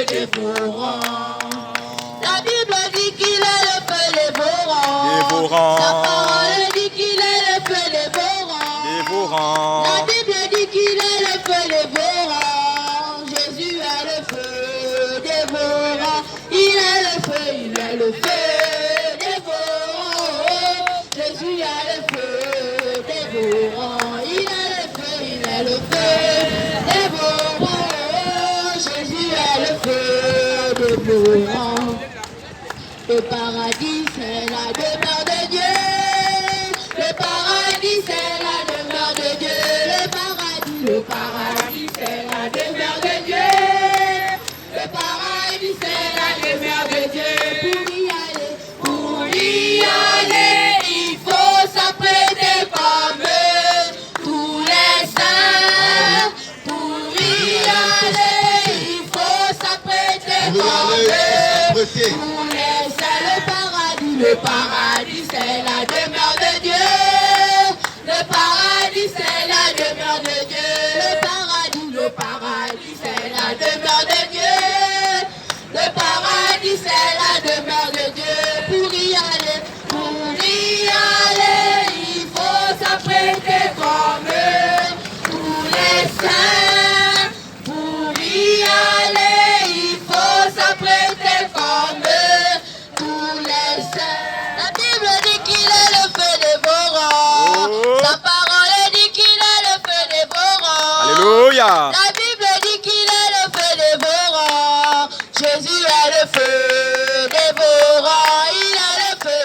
dévorant. La Bible dit qu'il est le feu dévorant. Sa parole dit qu'il est le feu dévorant. La Bible dit qu'il est le feu dévorant. Jésus est le feu dévorant. Il est le feu, il est le feu dévorant. Jésus est le feu dévorant. Il est le feu, il est le feu dévorant. Jésus est le feu dévorant. Le paradis c'est la demeure de Dieu. Le paradis c'est la demeure de Dieu. Le paradis c'est la demeure de Dieu. Le paradis c'est la demeure de Dieu. Pour y aller, il faut s'apprêter comme tous les saints. Pour y aller, il faut s'apprêter comme tous les saints. Le paradis c'est la demeure de Dieu. Le paradis c'est la demeure de Dieu. Le paradis c'est la demeure de Dieu. Le paradis c'est la demeure de Dieu. Pour y aller, il faut s'apprêter comme tous les saints. Pour y aller, il faut s'apprêter comme tous les saints. La Bible dit qu'il est le feu dévorant. Sa parole dit qu'il est le feu dévorant. Alléluia. La Bible dit qu'il est le feu dévorant. Jésus est le feu dévorant.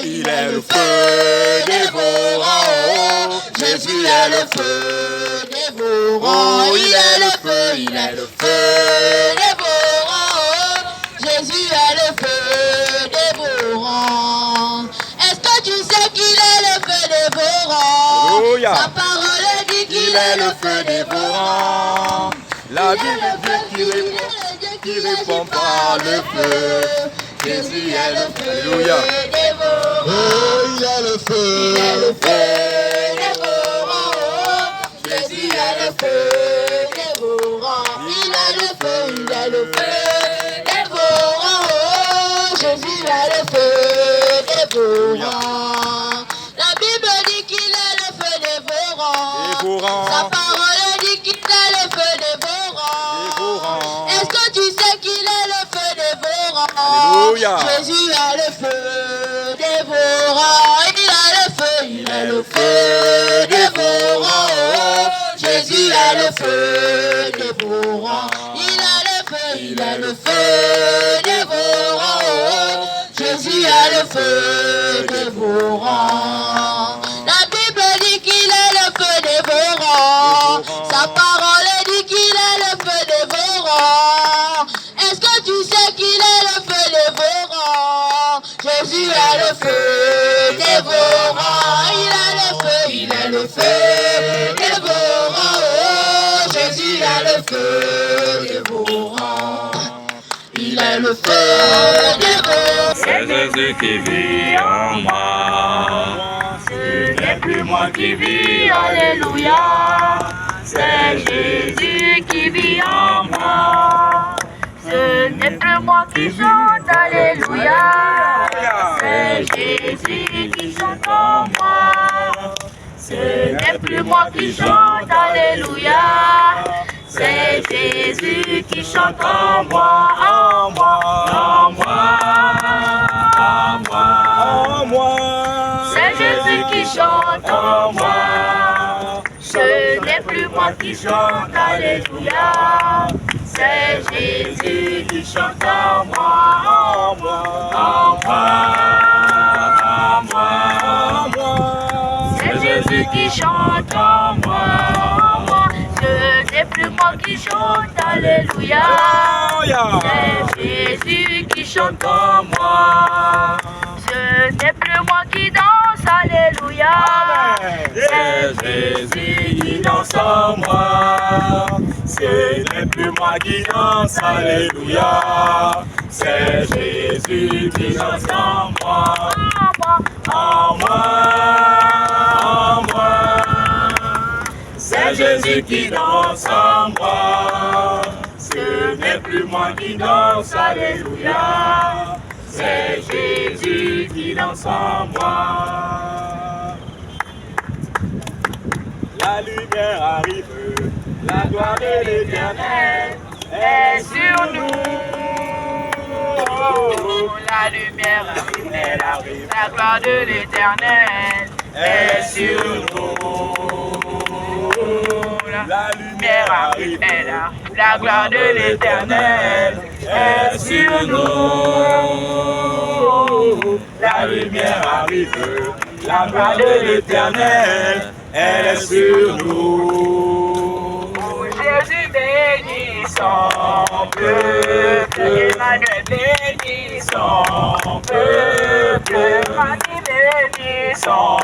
Il est le feu dévorant. Jésus est le feu dévorant. Il est le feu dévorant. Jésus est le feu dévorant. Est-ce que tu sais qu'il est le feu dévorant? Alléluia. Sa parole dit qu'il est le feu dévorant. La Bible dit qu'il répond par le feu. Jésus est le feu Alléluia. dévorant. Il est le feu. Il est le feu dévorant. Jésus est le feu dévorant. Il est le feu dévorant. Jésus est le feu dévorant. La Bible dit qu'il est le feu dévorant. Sa parole dit qu'il est le feu dévorant. Est-ce que tu sais qu'il est le feu dévorant? Alléluia. Jésus est le feu dévorant. Il est le feu dévorant. Jésus est le feu dévorant. Il est le feu dévorant. Jésus est le feu dévorant. La Bible dit qu'il est le feu dévorant. Sa parole dit qu'il est le feu dévorant. Est-ce que tu sais qu'il est le feu dévorant? Jésus est le feu dévorant. Il est le feu dévorant. Jésus est le feu dévorant. Il est le feu dévorant. C'est Jésus qui vit en moi. Ce n'est plus moi qui vis, alléluia. C'est Jésus qui vit en moi. Ce n'est plus moi qui chante, alléluia. C'est Jésus qui chante en moi. Ce n'est plus moi qui chante, alléluia. C'est Jésus qui chante en moi, en moi, en moi, en moi, en moi. C'est Jésus qui chante en moi. Ce n'est plus moi qui chante, alléluia. C'est Jésus qui chante en moi, en moi, en moi, en moi, en moi. C'est Jésus qui chante en moi. Ce n'est plus moi qui chante, alléluia. C'est Jésus qui chante en moi. Ce n'est plus moi qui danse, alléluia. C'est Jésus qui danse en moi. Ce n'est plus moi qui danse, alléluia. C'est Jésus qui danse en moi. En moi, en moi. C'est Jésus qui danse en moi. ce n'est plus moi qui danse, alléluia. C'est Jésus qui danse en moi. La lumière arrive, la gloire de l'Éternel est sur nous. La lumière arrive, elle arrive, la gloire de l'Éternel est sur nous. La lumière arrive, elle arrive, la gloire de l'Éternel est sur nous. La lumière arrive, la gloire de l'Éternel, elle est sur nous. Jésus bénit son peuple, Emmanuel bénit son peuple, Marie bénit son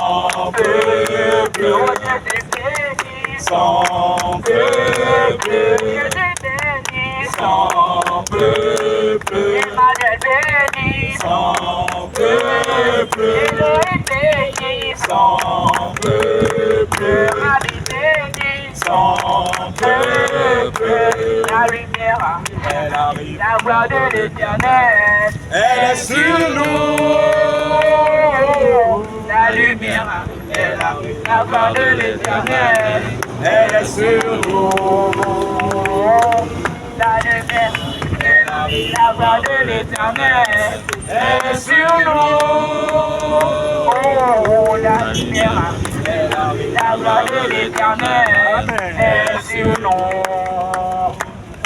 peuple, Jésus bénit son peuple, Jésus bénit son peuple, Emmanuel bénit son peuple, Elohim bénit son peuple, Marie bénit son peuple. La lumière, Elle arrive, la gloire de l'Éternel, elle est sur nous. la lumière, Elle arrive, la gloire de l'Éternel, elle est sur nous. la lumière, la gloire de l'Éternel, Elle est sur nous. oh, la lumière, la gloire de l'Éternel est sur nous.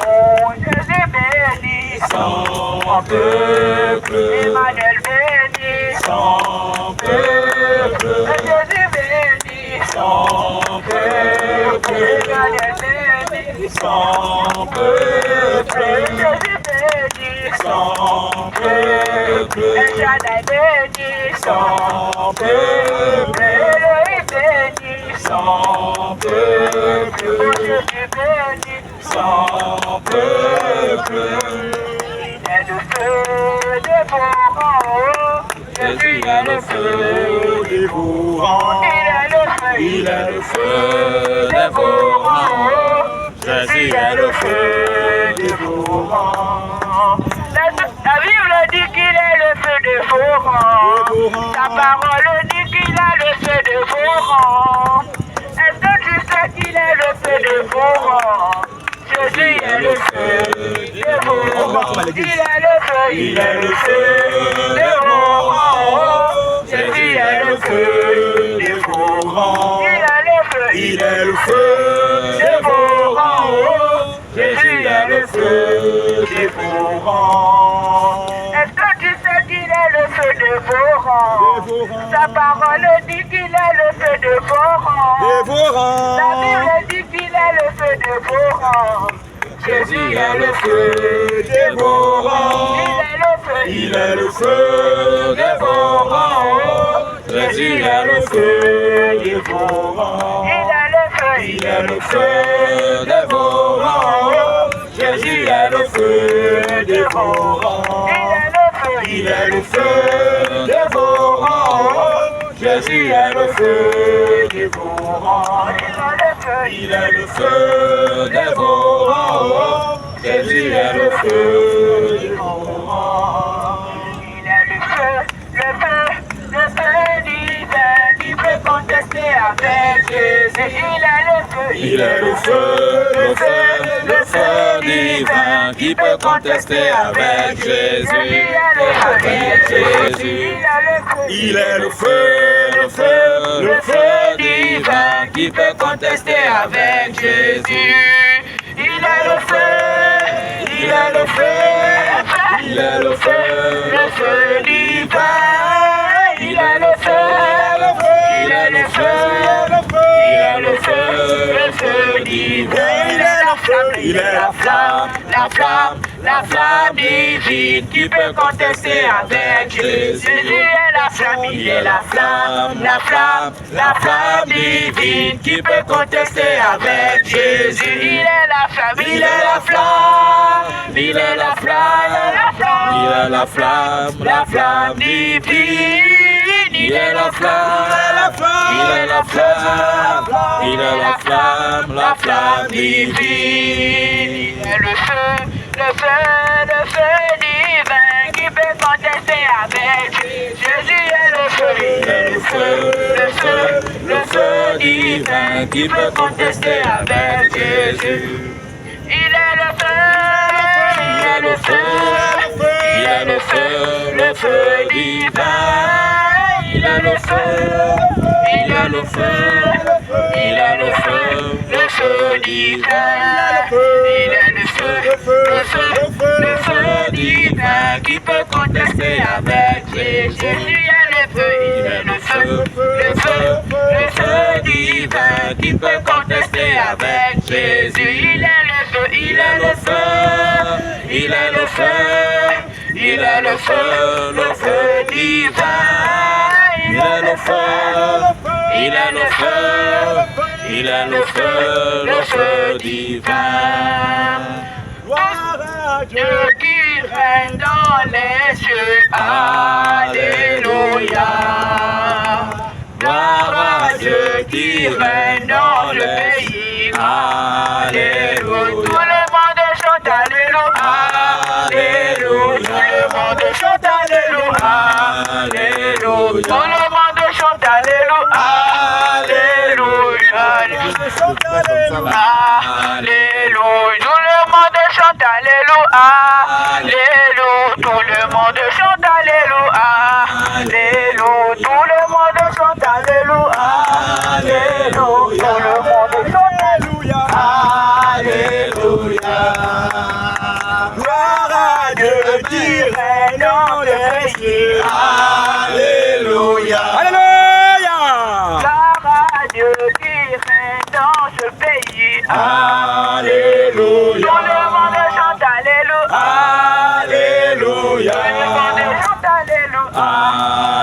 Oh, Jésus bénit son peuple, Emmanuel bénit son peuple, Jésus bénit son peuple, Emmanuel bénit son peuple, Jésus bénit son peuple, El Shaddai bénit son peuple, Elohim bénit son peuple, oh Jésus bénit son peuple. Il est le feu dévorant, Jésus est le feu dévorant. il est le feu dévorant, Jésus est le feu dévorant. La Bible dit qu'il est le feu dévorant, sa parole dit qu'il a le feu dévorant. Est-ce que tu sais qu'il est le feu dévorant? Jésus est le feu dévorant, il est le feu dévorant, Jésus est le feu dévorant, Il est le feu dévorant, Jésus est le feu dévorant. Est-ce que tu sais qu'il est le feu dévorant? Sa parole dit qu'il est le feu dévorant. dévorant. La Bible dit qu'il est le feu dévorant. Jésus est le feu dévorant. Il est le feu dévorant. Jésus est le feu dévorant. Il est le feu dévorant. Jésus est le feu dévorant. Il est le feu dévorant. Jésus est le feu dévorant. Il est le feu dévorant. Jésus est le feu dévorant. Il est le feu divin qui peut contester avec Jésus. Il est le feu divin qui peut contester avec Jésus. Avec Jésus. Il est le feu divin qui peut contester avec Jésus. Il est le feu, Il est le feu, il est le feu divin. Il est le feu, il est le feu, il est le feu divin. Il est la flamme, la flamme divine qui peut contester avec Jésus. Jésus est la flamme, il est la flamme divine qui peut contester avec Jésus. Il est la flamme, il est la flamme, il est la flamme, il est la flamme divine. il est la flamme, il est la flamme, il est la flamme divine. Il est le feu divin qui peut contester avec Jésus est le feu, il est le feu divin qui peut contester avec Jésus. Il est le feu, il est le feu, il est le feu divin. Il est le feu, il est le feu, il est le feu divin. Il est le feu divin qui peut contester avec Jésus. Jésus est le feu, il est le feu divin qui peut contester avec Jésus. Il est le feu, il est le feu, il est le feu, il est le feu divin. Il est le feu, il est le feu, il est le feu divin. Gloire à Dieu qui règne dans les cieux, alléluia. Gloire à Dieu qui règne dans le pays, alléluia. Tout le monde chante alléluia, alléluia. Tout le monde chante alléluia, alléluia. Tout le monde chante alléluia, alléluia. Alléluia. Tout le monde chante alléluia, alléluia. Tout le monde chante alléluia, alléluia. Tout le monde chante alléluia, alléluia. Tout le monde chante alléluia, alléluia. Gloire à Dieu qui règne dans le pays, alléluia. Alléluia. Gloire à Dieu qui règne dans ce pays, Alléluia. tout le monde chante alléluia, Alléluia. tout le monde chante alléluia,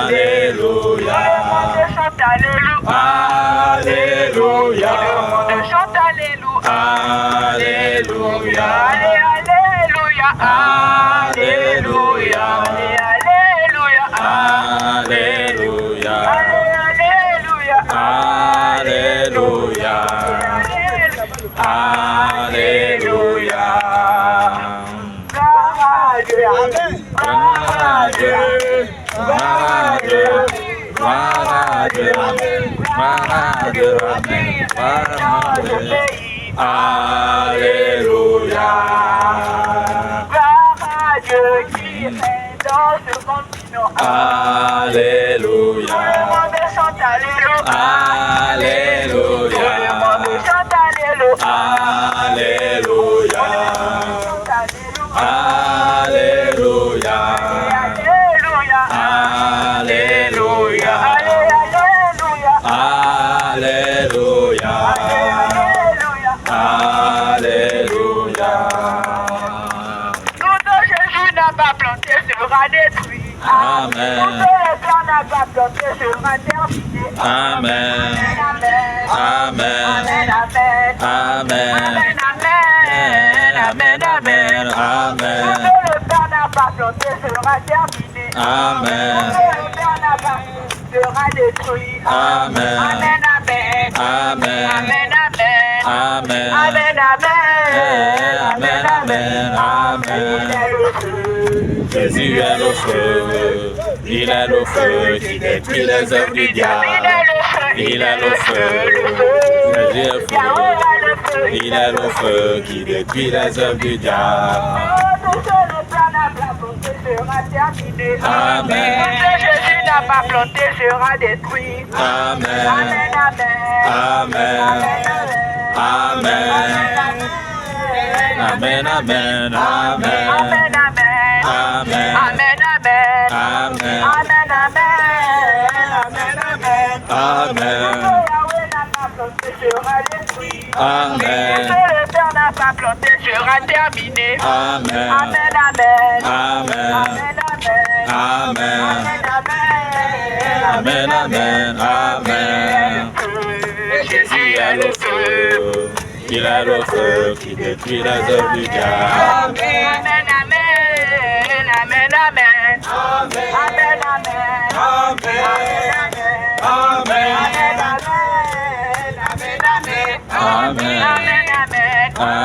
Alléluia. tout le monde chante alléluia, Alléluia. tout le monde chante alléluia, Alléluia. allez alléluia, alléluia, allez alléluia, Alléluia. allez alléluia, Alléluia. Alléluia. gloire à Dieu, gloire à Dieu, Gloire à Dieu. Gloire à Dieu. Gloire à Dieu. Gloire à Dieu. Alléluia. gloire à Dieu qui règne dans ce continent. Alléluia. Tout le monde chante alléluia. Alléluia. Tout le monde chante alléluia. Alléluia. Chante alléluia. Alléluia. Alléluia. Alléluia. Allez, alléluia. Alléluia. Alléluia. Alléluia. Tout ce Jésus n'a pas planté sera détruit. Amen. Tout ce le plan n'a pas planté sera terminé. Amen. Amen. Amen. Amen. Amen. Amen. Amen. Tout Amen. ce le plan n'a pas planté sera terminé. Amen. Tout ce le plan n'a pas sera détruit. Amen. Amen. Amen. Amen. Amen. Amen. Amen. Amen. Amen. Amen. Jésus est le feu, il est le feu qui détruit les œuvres du diable. Il est le feu, Jésus est le feu, il est le feu qui détruit les œuvres du diable. Amen. Jésus n'a pas planté sera détruit. Amen. Amen. Amen. Amen. Amen. Amen. Amen. Amen. Amen. Amen. Amen. Amen. Yahweh n'a pas planté sera détruit. Amen. Ce que le Père n'a pas planté sera terminé. Amen. Amen. Amen. Amen. Amen. Amen. Amen. Amen. Amen. Jésus est le feu. Il est le feu qui détruit les œuvres du diable. Amen. Amen. Amen. Amen. Amen. Amen. Amen.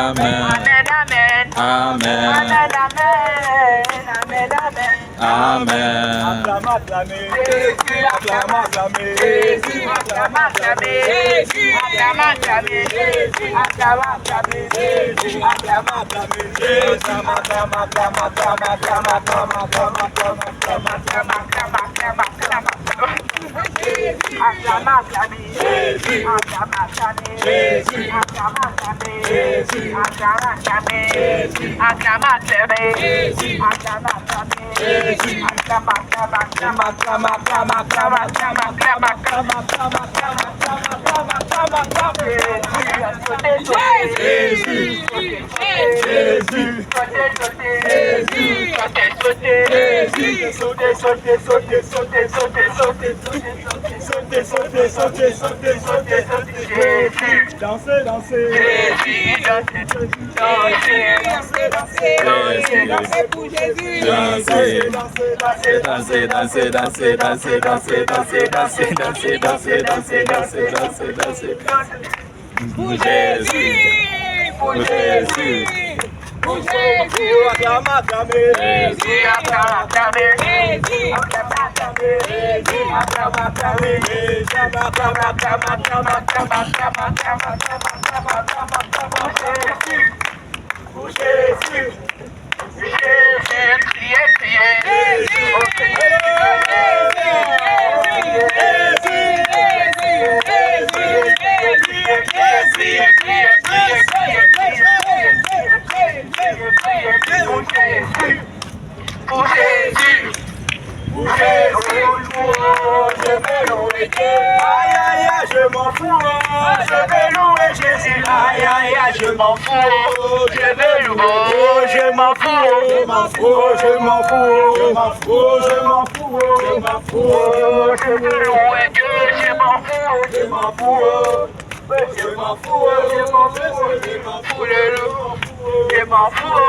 Amen. Amen, amen. Amen. Amen, amen. Amen. Acclame, acclame. Acclame, acclame. Acclame, acclame. Acclame, acclame. Acclame, acclame. Acclame, Dansez, dansez. Dansez pour Jésus. Dansez, dansez, dansez, dansez, dansez, dansez, dansez, dansez, dansez, dansez, dansez, dansez, dansez, dansez. Pour Jésus, pour Jésus, pour Jésus. Acclame, acclame. Jésus, Pour Jésus. Aïe aïe aïe, je m'en fous, je vais louer Jésus. Aïe aïe aïe, je m'en fous, je vais louer. Je m'en fous, je m'en fous, je m'en fous, je m'en fous, je m'en fous, je m'en fous, je veux louer Dieu. Je m'en fous, je m'en fous, je m'en fous, je m'en fous, je m'en fous, je m'en fous,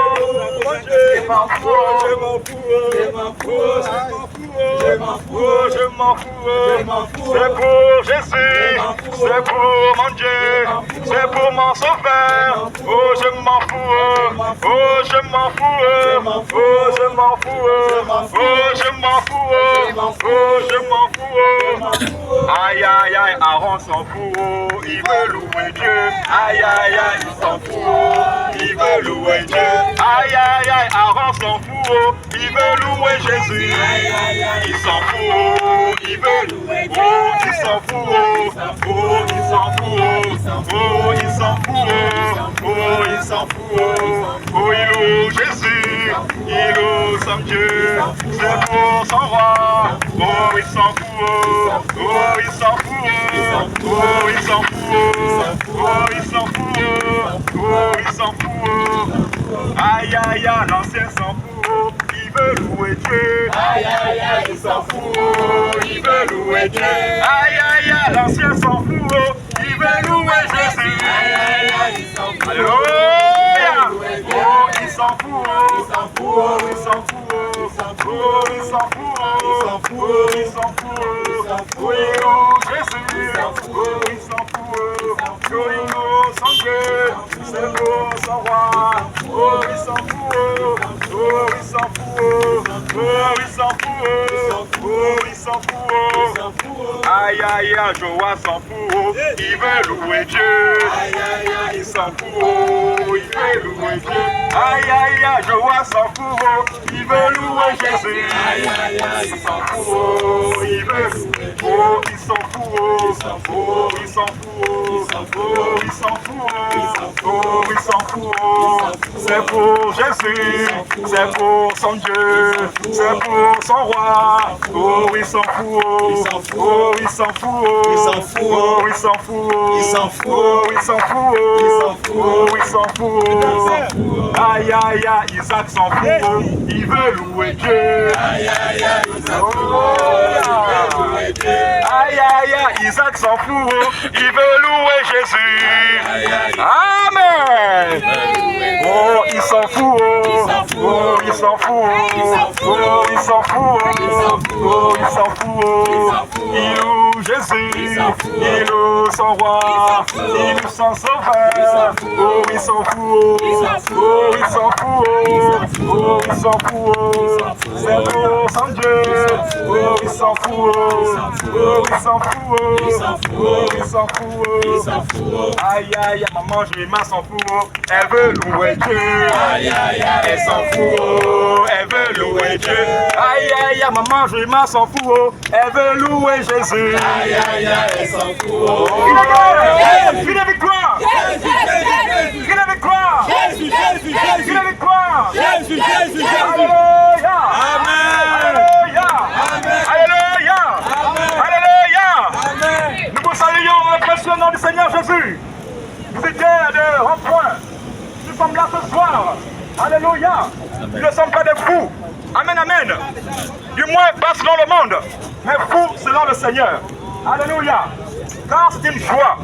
je m'en fous, je m'en fous, je m'en fous. Je m'en fous, je m'en fous, c'est pour Jésus, c'est pour mon Dieu, c'est pour mon sauveur. Oh, je m'en fous, oh, je m'en fous, oh, je m'en fous, oh, je m'en fous, oh, je m'en fous. Aïe, aïe, aïe, Aaron s'en fout, il veut louer Dieu. Aïe, aïe, aïe, il s'en fout, il veut louer Dieu. Aïe, aïe, aïe, Aaron s'en fout, il veut louer Jésus. Aïe, aïe, aïe, il s'en fout, il veut louer Dieu. Oh, il s'en fout, oh, il s'en fout, oh, il s'en fout, oh, il s'en fout, oh, il loue Jésus, il loue son Dieu, c'est pour son roi. Oh, il s'en fout, oh, il s'en fout, oh, il s'en fout, oh, il s'en fout, oh, il s'en fout. Aïe, aïe, aïe, l'ancien s'en fout, il veut louer Dieu. Aïe, aïe, aïe, il s'en fout, il veut louer Dieu. Aïe, aïe, aïe, l'ancien s'en fout, il veut louer Jésus. Aïe, aïe, aïe, il s'en fout. Alléluia. Oh, il s'en fout, il s'en fout, il s'en fout, il s'en fout, il s'en fout, il s'en fout, oh, il loue Jésus, oh, il s'en fout, oh, il loue son Dieu, c'est pour son roi. Oh, il s'en fout, oh, il s'en fout, oh, il s'en fout, oh, il s'en fout. Aïe, aïe, aïe, Joas s'en fout, il veut louer Dieu. Aïe, aïe, aïe, il s'en fout, il veut louer Dieu. Aïe, aïe, aïe, Joas s'en fout, il veut louer Jésus. Aïe, aïe, aïe, il s'en fout, il veut louer. Oh, il s'en fout, oh, il s'en fout, oh, il s'en fout, oh, il s'en fout. C'est pour Jésus, c'est pour son Dieu, c'est pour son roi. Oh, il s'en fout, oh, il s'en fout, oh, il s'en fout, oh, il s'en fout, oh, il s'en fout, oh, il s'en fout. Aïe, aïe, aïe, Isaac s'en fout, il veut louer Dieu. Aïe, aïe, aïe, Isaac s'en fout, aïe, aïe, aïe, Isaac s'en fout, il veut louer Jésus. Amen. Oh, il s'en fout, oh, il s'en fout, oh, il s'en fout, oh, il s'en fout, il loue loue Jésus, il loue son roi, il loue son sauveur. Oh, il s'en fout, oh, il s'en fout, oh, il s'en fout, c'est pour son Dieu. Oh, il s'en fout, oh, il s'en fout, oh, il s'en fout. Aïe, aïe, maman, Jéma s'en fout, elle veut louer Dieu. Aïe, aïe, elle s'en fout, elle veut louer Dieu. Aïe, aïe, maman, Jéma s'en fout, elle veut louer Jésus. Aïe, aïe, elle s'en fout. Crie la victoire! Crie la victoire! Crie la victoire! Alléluia! Alléluia! Alléluia! Alléluia! Nous vous saluons le précieux nom du Seigneur Jésus. Vous étiez de rond-point. Nous sommes là ce soir. Alléluia! Nous ne sommes pas des fous. Amen, amen. Du moins, pas selon le monde, mais fous selon le Seigneur. Alléluia. Car c'est une joie,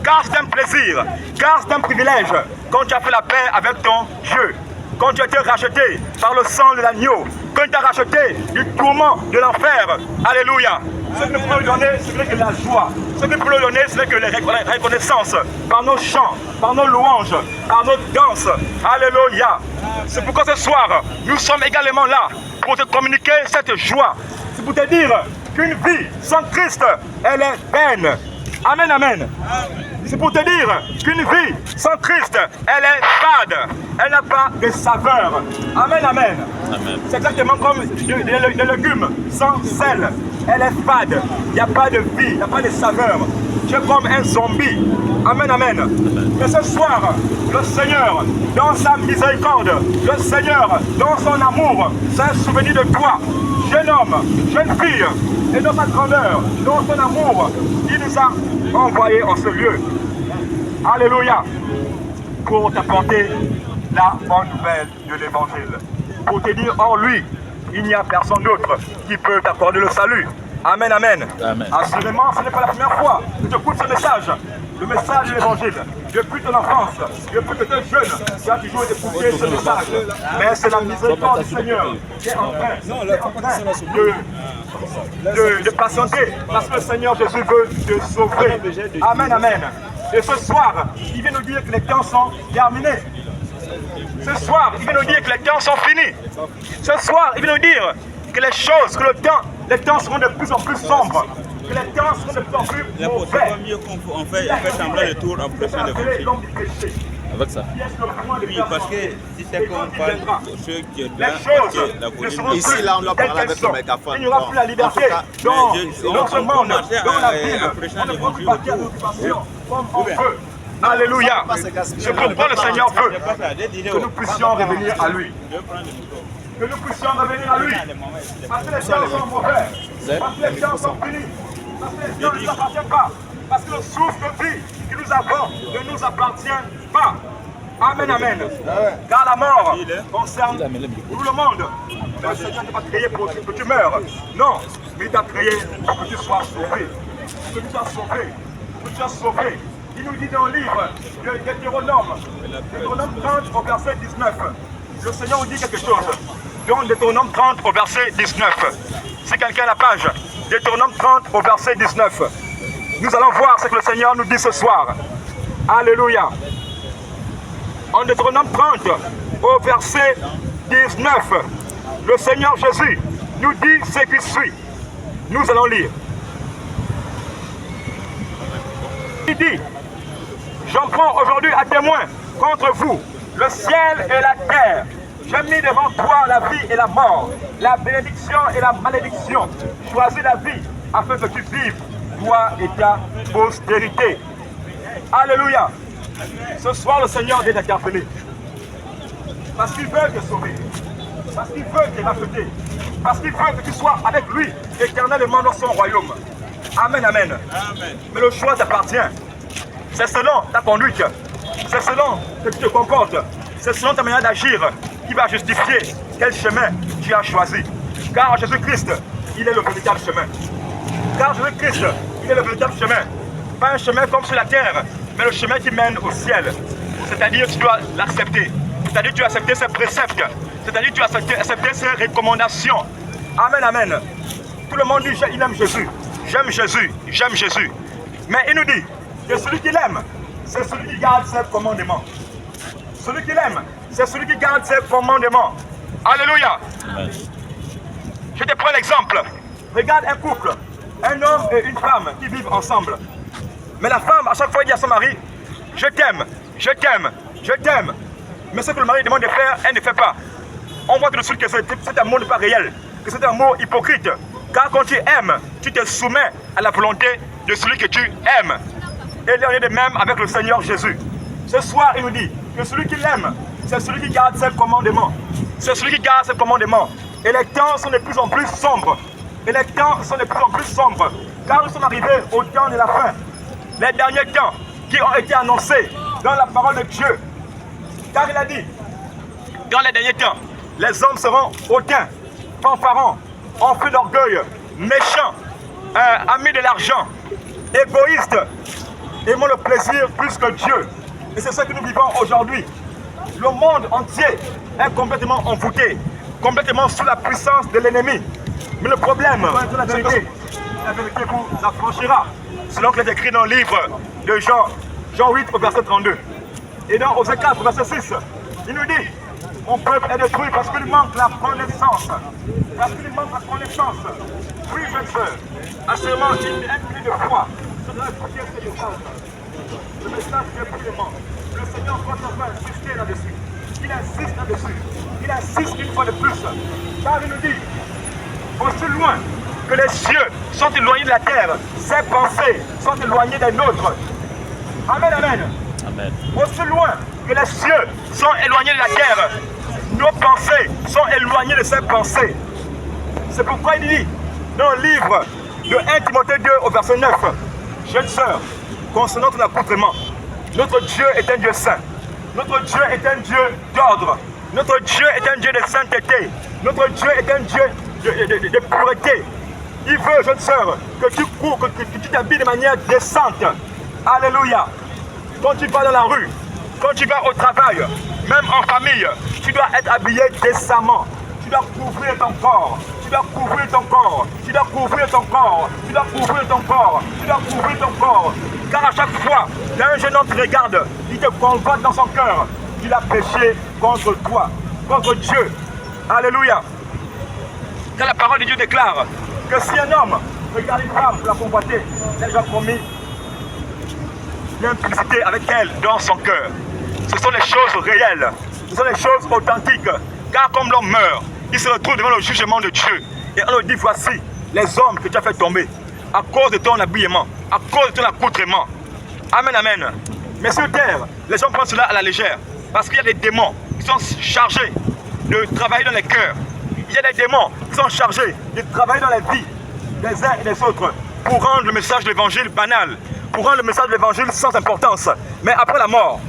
car c'est un plaisir, car c'est un privilège quand tu as fait la paix avec ton Dieu, quand tu as été racheté par le sang de l'agneau, quand tu as racheté du tourment de l'enfer. Alléluia. Ce que nous pouvons lui donner, ce n'est que la joie. Ce que nous pouvons lui donner, ce n'est que la reconnaissance par nos chants, par nos louanges, par nos danses. Alléluia. C'est pourquoi ce soir, nous sommes également là pour te communiquer cette joie. C'est pour te dire qu'une vie sans Christ, elle est vaine. Amen, amen. C'est pour te dire qu'une vie sans Christ, elle est fade. Elle n'a pas de saveur. Amen, amen. C'est exactement comme des légumes sans sel. Elle est fade. Il n'y a pas de vie, il n'y a pas de saveur. Tu es comme un zombie. Amen, amen. Mais ce soir, le Seigneur, dans sa miséricorde, le Seigneur, dans son amour, s'est souvenu de toi, jeune homme, jeune fille, et dans sa grandeur, dans son amour, il nous a envoyés en ce lieu. Alléluia. Pour t'apporter la bonne nouvelle de l'évangile. Pour te dire, hors lui, il n'y a personne d'autre qui peut t'accorder le salut. Amen, amen. Amen. Assurément, ce n'est pas la première fois que tu écoutes ce message. Le message de l'évangile. Depuis ton enfance, depuis que tu es jeune, tu as toujours écouté ce message. Mais c'est la miséricorde du Seigneur qui est en train de patienter. Parce que le Seigneur Jésus veut te sauver. Amen, amen. Et ce soir, il vient nous dire que les temps sont terminés. Ce soir, il vient nous dire que les temps sont finis. Ce soir, il vient nous dire que les choses, que les temps seront de plus en plus sombres. Que les temps seront de plus en plus mauvais. C'est mieux qu'on fait semblant de tour en prochain évangile. Avec ça. Oui, parce que si c'est qu'on parle de ceux qui ont la colline. Ici, là, on doit parler avec le mégaphone. Il n'y aura plus la liberté dans ce monde, dans la ville. On ne peut plus partir à l'occupation comme on veut. Alléluia. C'est pourquoi le Seigneur veut que nous puissions revenir à lui. Que nous puissions revenir à lui. Parce que les temps sont mauvais. Parce que les temps sont finis. Parce que les temps ne nous appartiennent pas. Parce que le souffle de vie que nous avons ne nous appartient pas. Amen, amen. Car la mort concerne tout le monde. Le Seigneur ne t'a pas créé pour que tu meurs. Non, mais il t'a créé pour que tu sois sauvé. Que tu sois sauvé. Que tu sois sauvé. Il nous dit dans le livre de Deutéronome 30 au verset 19. Le Seigneur nous dit quelque chose. Dans Deutéronome 30 au verset 19. Si quelqu'un a la page, Deutéronome 30 au verset 19. Nous allons voir ce que le Seigneur nous dit ce soir. Alléluia. En Deutéronome 30 au verset 19, le Seigneur Jésus nous dit ce qui suit. Nous allons lire. Il dit, j'en prends aujourd'hui à témoin contre vous, le ciel et la terre. J'ai mis devant toi la vie et la mort, la bénédiction et la malédiction. Choisis la vie afin que tu vives, toi et ta postérité. Alléluia. Ce soir, le Seigneur vient t'interpeller. Parce qu'il veut te sauver. Parce qu'il veut te racheter. Parce qu'il veut que tu sois avec lui éternellement dans son royaume. Amen, amen. Amen. Mais le choix t'appartient. C'est selon ta conduite. C'est selon que tu te comportes. C'est selon ta manière d'agir qui va justifier quel chemin tu as choisi. Car Jésus-Christ, il est le véritable chemin. Car Jésus-Christ, il est le véritable chemin. Pas un chemin comme sur la terre, mais le chemin qui mène au ciel. C'est-à-dire que tu dois l'accepter. C'est-à-dire que tu dois accepter ses préceptes. C'est-à-dire que tu dois accepter ses recommandations. Amen, amen. Tout le monde dit, il aime Jésus. j'aime Jésus, j'aime Jésus. Mais il nous dit que celui qui l'aime, c'est celui qui garde ses commandements. Celui qui l'aime, c'est celui qui garde ses commandements. Alléluia. Amen. Je te prends l'exemple. Regarde un couple, un homme et une femme qui vivent ensemble. Mais la femme, à chaque fois, dit à son mari, je t'aime, je t'aime, je t'aime. Mais ce que le mari demande de faire, elle ne fait pas. On voit tout de suite que cet amour n'est pas réel, que c'est un amour hypocrite. Car quand tu aimes, tu te soumets à la volonté de celui que tu aimes. Et il en est de même avec le Seigneur Jésus. Ce soir, il nous dit que celui qui l'aime, c'est celui qui garde ses commandements. C'est celui qui garde ses commandements. Et les temps sont de plus en plus sombres. Et les temps sont de plus en plus sombres. Car nous sommes arrivés au temps de la fin. Les derniers temps qui ont été annoncés dans la parole de Dieu. Car il a dit, dans les derniers temps, les hommes seront hautains, fanfarons, enflés d'orgueil, méchants, amis de l'argent, égoïstes, aimant le plaisir plus que Dieu. Et c'est ce que nous vivons aujourd'hui. Le monde entier est complètement envoûté, complètement sous la puissance de l'ennemi. Mais le problème, la vérité vous affranchira, selon que c'est écrit dans le livre de Jean 8 au verset 32. Et dans Osée 4 verset 6, il nous dit, mon peuple est détruit parce qu'il manque la connaissance. Parce qu'il manque la connaissance. Oui, jeune sœur, assurément, il est imprimé de foi. Je dois écouter ce message. Le message qui est vraiment. Le Seigneur doit insister là-dessus. Il insiste là-dessus. Il insiste une fois de plus. Car il nous dit, aussi loin que les cieux sont éloignés de la terre, ses pensées sont éloignées des nôtres. Amen, amen. Amen. Aussi loin que les cieux sont éloignés de la terre, nos pensées sont éloignées de ses pensées. C'est pourquoi il dit dans le livre de 1 Timothée 2 au verset 9, jeune sœur, concernant ton accoutrement, notre Dieu est un Dieu saint. Notre Dieu est un Dieu d'ordre. Notre Dieu est un Dieu de sainteté. Notre Dieu est un Dieu de pureté. Il veut, jeune sœur, que tu cours, que tu t'habilles de manière décente. Alléluia. Quand tu vas dans la rue, quand tu vas au travail, même en famille, tu dois être habillé décemment. Tu dois couvrir ton corps. Tu dois couvrir ton corps. Tu dois couvrir ton corps. Tu dois couvrir ton corps. Tu dois couvrir ton corps. Car à chaque fois qu'un jeune homme te regarde, il te convoite dans son cœur. Il a péché contre toi, contre Dieu. Alléluia. Car la parole de Dieu déclare que si un homme regarde une femme pour la convoiter, il a déjà commis l'impudicité avec elle dans son cœur. Ce sont les choses réelles, ce sont les choses authentiques. Car comme l'homme meurt, il se retrouve devant le jugement de Dieu. Et on lui dit, voici les hommes que tu as fait tomber à cause de ton habillement, à cause de ton accoutrement. Amen, amen. Mais sur terre, les gens prennent cela à la légère. Parce qu'il y a des démons qui sont chargés de travailler dans les cœurs. Il y a des démons qui sont chargés de travailler dans les vies des uns et des autres pour rendre le message de l'évangile banal, pour rendre le message de l'évangile sans importance. Mais après la mort,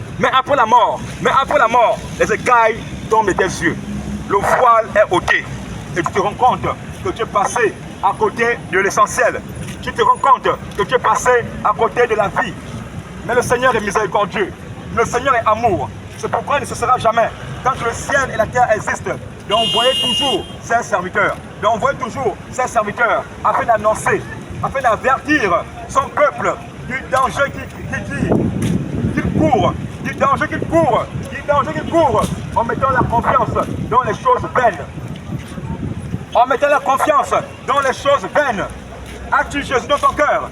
les écailles tombent de tes yeux. Le voile est ôté et tu te rends compte que tu es passé à côté de l'essentiel. Tu te rends compte que tu es passé à côté de la vie. Mais le Seigneur est miséricordieux. Le Seigneur est amour. C'est pourquoi il ne cessera jamais, tant que le ciel et la terre existent, d'envoyer toujours ses serviteurs, afin d'annoncer, afin d'avertir son peuple du danger qu'il court, en mettant la confiance dans les choses vaines. As-tu Jésus dans ton cœur?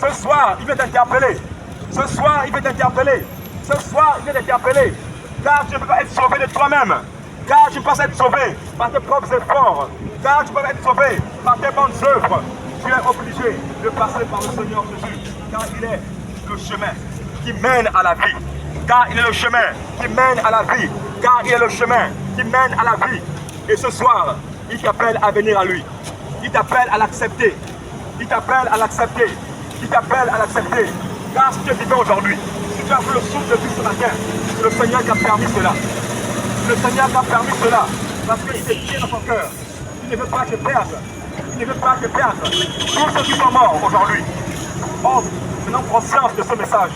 Ce soir, il veut t'interpeller. Car tu ne peux pas être sauvé de toi-même. Car tu ne peux pas être sauvé par tes propres efforts. Car tu ne peux pas être sauvé par tes bonnes œuvres. Tu es obligé de passer par le Seigneur Jésus. Car il est le chemin qui mène à la vie. Et ce soir, il t'appelle à venir à lui. Il t'appelle à l'accepter. Car si tu es vivant aujourd'hui, si tu as vu le souffle de vie ce matin, c'est le Seigneur qui a permis cela. Parce qu'il te tient dans son cœur. Il ne veut pas te perdre. Tous ceux qui sont morts aujourd'hui ont maintenant conscience de ce message.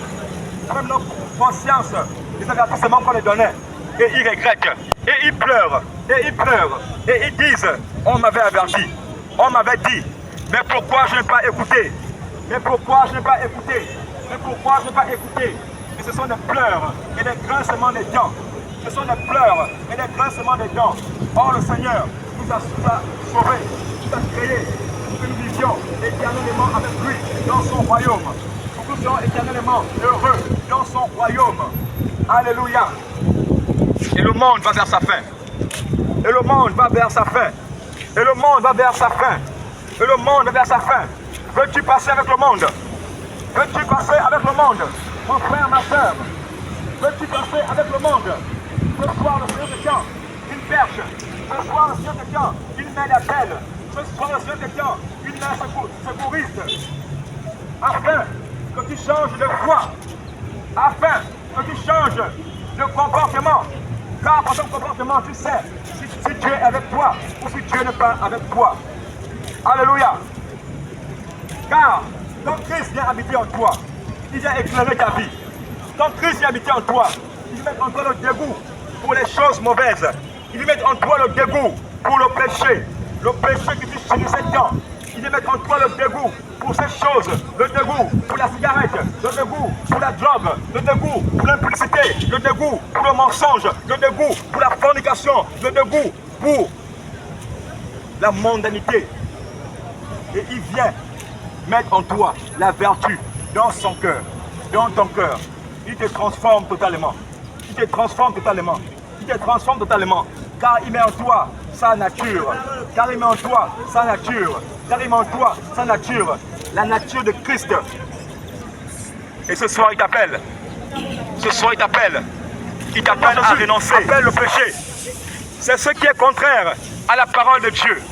Maintenant conscience des avertissements qu'on les donnait. Et ils regrettent. Et ils pleurent. Et ils disent, on m'avait averti. On m'avait dit. Mais pourquoi je n'ai pas écouté? Mais pourquoi je n'ai pas écouté? Mais pourquoi je n'ai pas écouté? Et ce sont des pleurs et des grincements des dents. Ce sont des pleurs et des grincements des dents. Or le Seigneur nous a sauvés, nous a créés pour que nous vivions éternellement avec lui dans son royaume. Pour que nous soyons éternellement heureux dans son royaume. Alléluia. Et le monde va vers sa fin. Et le monde va vers sa fin. Et le monde va vers sa fin. Et le monde va vers sa fin. Veux-tu passer avec le monde? Veux-tu passer avec le monde? Mon frère, ma soeur. Veux-tu passer avec le monde? Ce soir, le Seigneur te tend une perche. Ce soir, le Seigneur te tend une main d'appel. Ce soir, le Seigneur te tend une main secouriste. Afin que tu changes de foi. Afin que tu changes de comportement. Car par ton comportement, tu sais si Dieu est avec toi ou si Dieu n'est pas avec toi. Alléluia. Car quand Christ vient habiter en toi, il vient éclairer ta vie. Quand Christ vient habiter en toi, il met en toi le dégoût pour les choses mauvaises. Il met en toi le dégoût pour le péché. Le péché que tu chérissais tant. Il met en toi le dégoût pour ces choses. Le dégoût pour la cigarette. Le dégoût pour la drogue. Le dégoût pour l'impudicité. Le dégoût pour le mensonge. Le dégoût pour la fornication. Le dégoût pour la mondanité. Et il vient mettre en toi la vertu dans son cœur, dans ton cœur. Il te transforme totalement. Il te transforme totalement. Il te transforme totalement. Car il met en toi sa nature. Car il met en toi sa nature. Car il met en toi sa nature. La nature de Christ. Et ce soir il t'appelle. Ce soir il t'appelle. Il t'appelle à renoncer. Il t'appelle le péché. C'est ce qui est contraire à la parole de Dieu.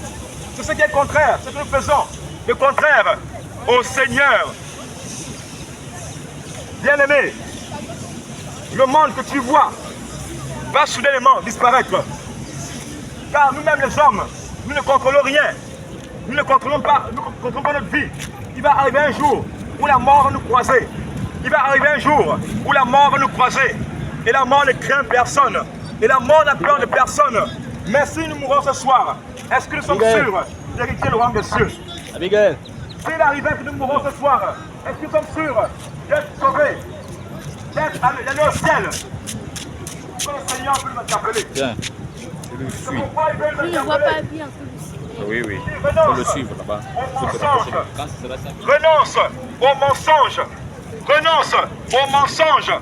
C'est ce qui est contraire. Ce que nous faisons. Le contraire au Seigneur. Bien-aimé, le monde que tu vois va soudainement disparaître. Car nous-mêmes les hommes, nous ne contrôlons rien. Nous ne contrôlons pas notre vie. Il va arriver un jour où la mort va nous croiser. Il va arriver un jour où la mort va nous croiser. Et la mort ne craint personne. Et la mort n'a peur de personne. Mais si nous mourons ce soir, est-ce que nous sommes sûrs d'hériter le royaume des cieux? Abigail. S'il arrivait que nous mourons ce soir, est-ce que nous sommes sûrs d'être sauvés, d'être allés au ciel? Pourquoi le Seigneur peut nous appeler? Tiens, je le suis. Pourquoi il peut nous appeler? Oui, oui. Il faut le suivre là-bas. Renonce au mensonge. Renonce au mensonge.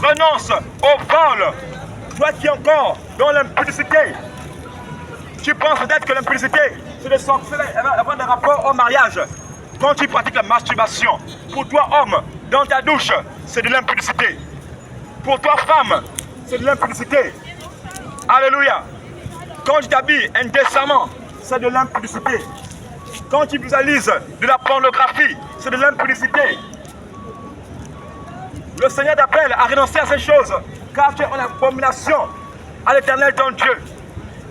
Renonce au vol. Toi qui es encore dans l'impudicité. Tu penses peut-être que l'impudicité, c'est de sortir, avoir des rapports au mariage. Quand tu pratiques la masturbation, pour toi homme, dans ta douche, c'est de l'impudicité. Pour toi femme, c'est de l'impudicité. Alléluia. Quand tu t'habilles indécemment, c'est de l'impudicité. Quand tu visualises de la pornographie, c'est de l'impudicité. Le Seigneur t'appelle à renoncer à ces choses, car tu es en abomination à l'Éternel ton Dieu.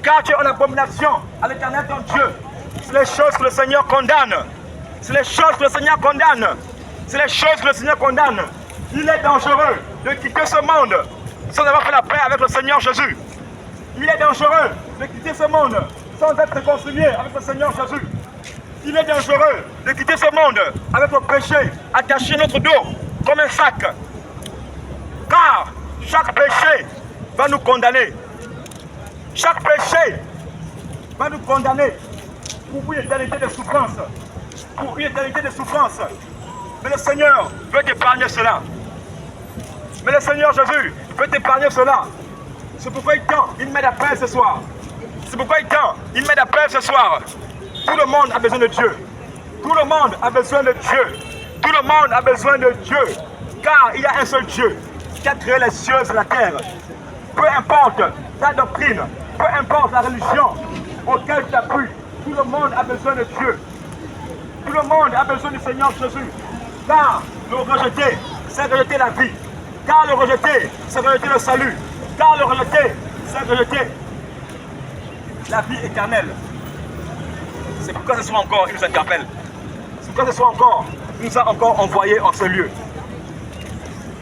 Car tu es en abomination à l'Éternel ton Dieu. C'est les choses que le Seigneur condamne. C'est les choses que le Seigneur condamne. C'est les choses que le Seigneur condamne. Il est dangereux de quitter ce monde sans avoir fait la paix avec le Seigneur Jésus. Il est dangereux de quitter ce monde sans être réconcilié avec le Seigneur Jésus. Il est dangereux de quitter ce monde avec le péché attaché à notre dos comme un sac. Car chaque péché va nous condamner. Chaque péché va nous condamner pour une éternité de souffrance. Pour une éternité de souffrance. Mais le Seigneur veut t'épargner cela. Mais le Seigneur Jésus veut t'épargner cela. C'est pourquoi il tend une main d'appel ce soir. C'est pourquoi il tend une main d'appel ce soir. Tout le monde a besoin de Dieu. Tout le monde a besoin de Dieu. Tout le monde a besoin de Dieu. Car il y a un seul Dieu qui a créé les cieux et la terre. Peu importe ta doctrine, peu importe la religion auquel tu appuies, tout le monde a besoin de Dieu. Tout le monde a besoin du Seigneur Jésus. Car le rejeter, c'est rejeter la vie. Car le rejeter, c'est rejeter le salut. Car le rejeter, c'est rejeter la vie éternelle. C'est pourquoi ce soir encore, il nous interpelle. C'est pourquoi ce soir encore, il nous a encore envoyés en ce lieu.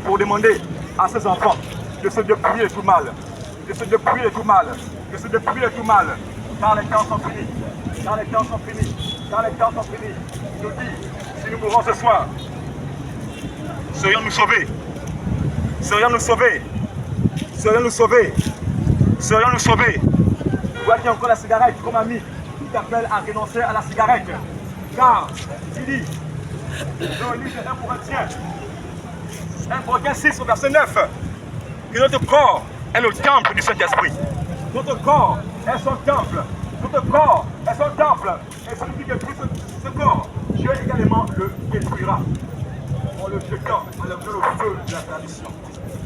Pour demander à ses enfants de se dépouiller de tout mal. De se dépouiller de tout mal. De se dépouiller de tout mal. Car les temps sont finis. Car les temps sont finis. Car les temps sont finis. Il nous dit, si nous mourons ce soir, serions-nous sauvés? Serions-nous sauvés? Serions-nous sauvés? Serions-nous sauvés? Voici encore la cigarette comme ami qui t'appelle à renoncer à la cigarette. Car, il dit, dans le livre de 1 Corinthiens 6 au verset 9, que notre corps est le temple du Saint-Esprit. Notre corps est son temple. Notre corps est son temple. Et celui qui détruit ce corps, Dieu également le détruira. En le jetant dans le feu de la perdition.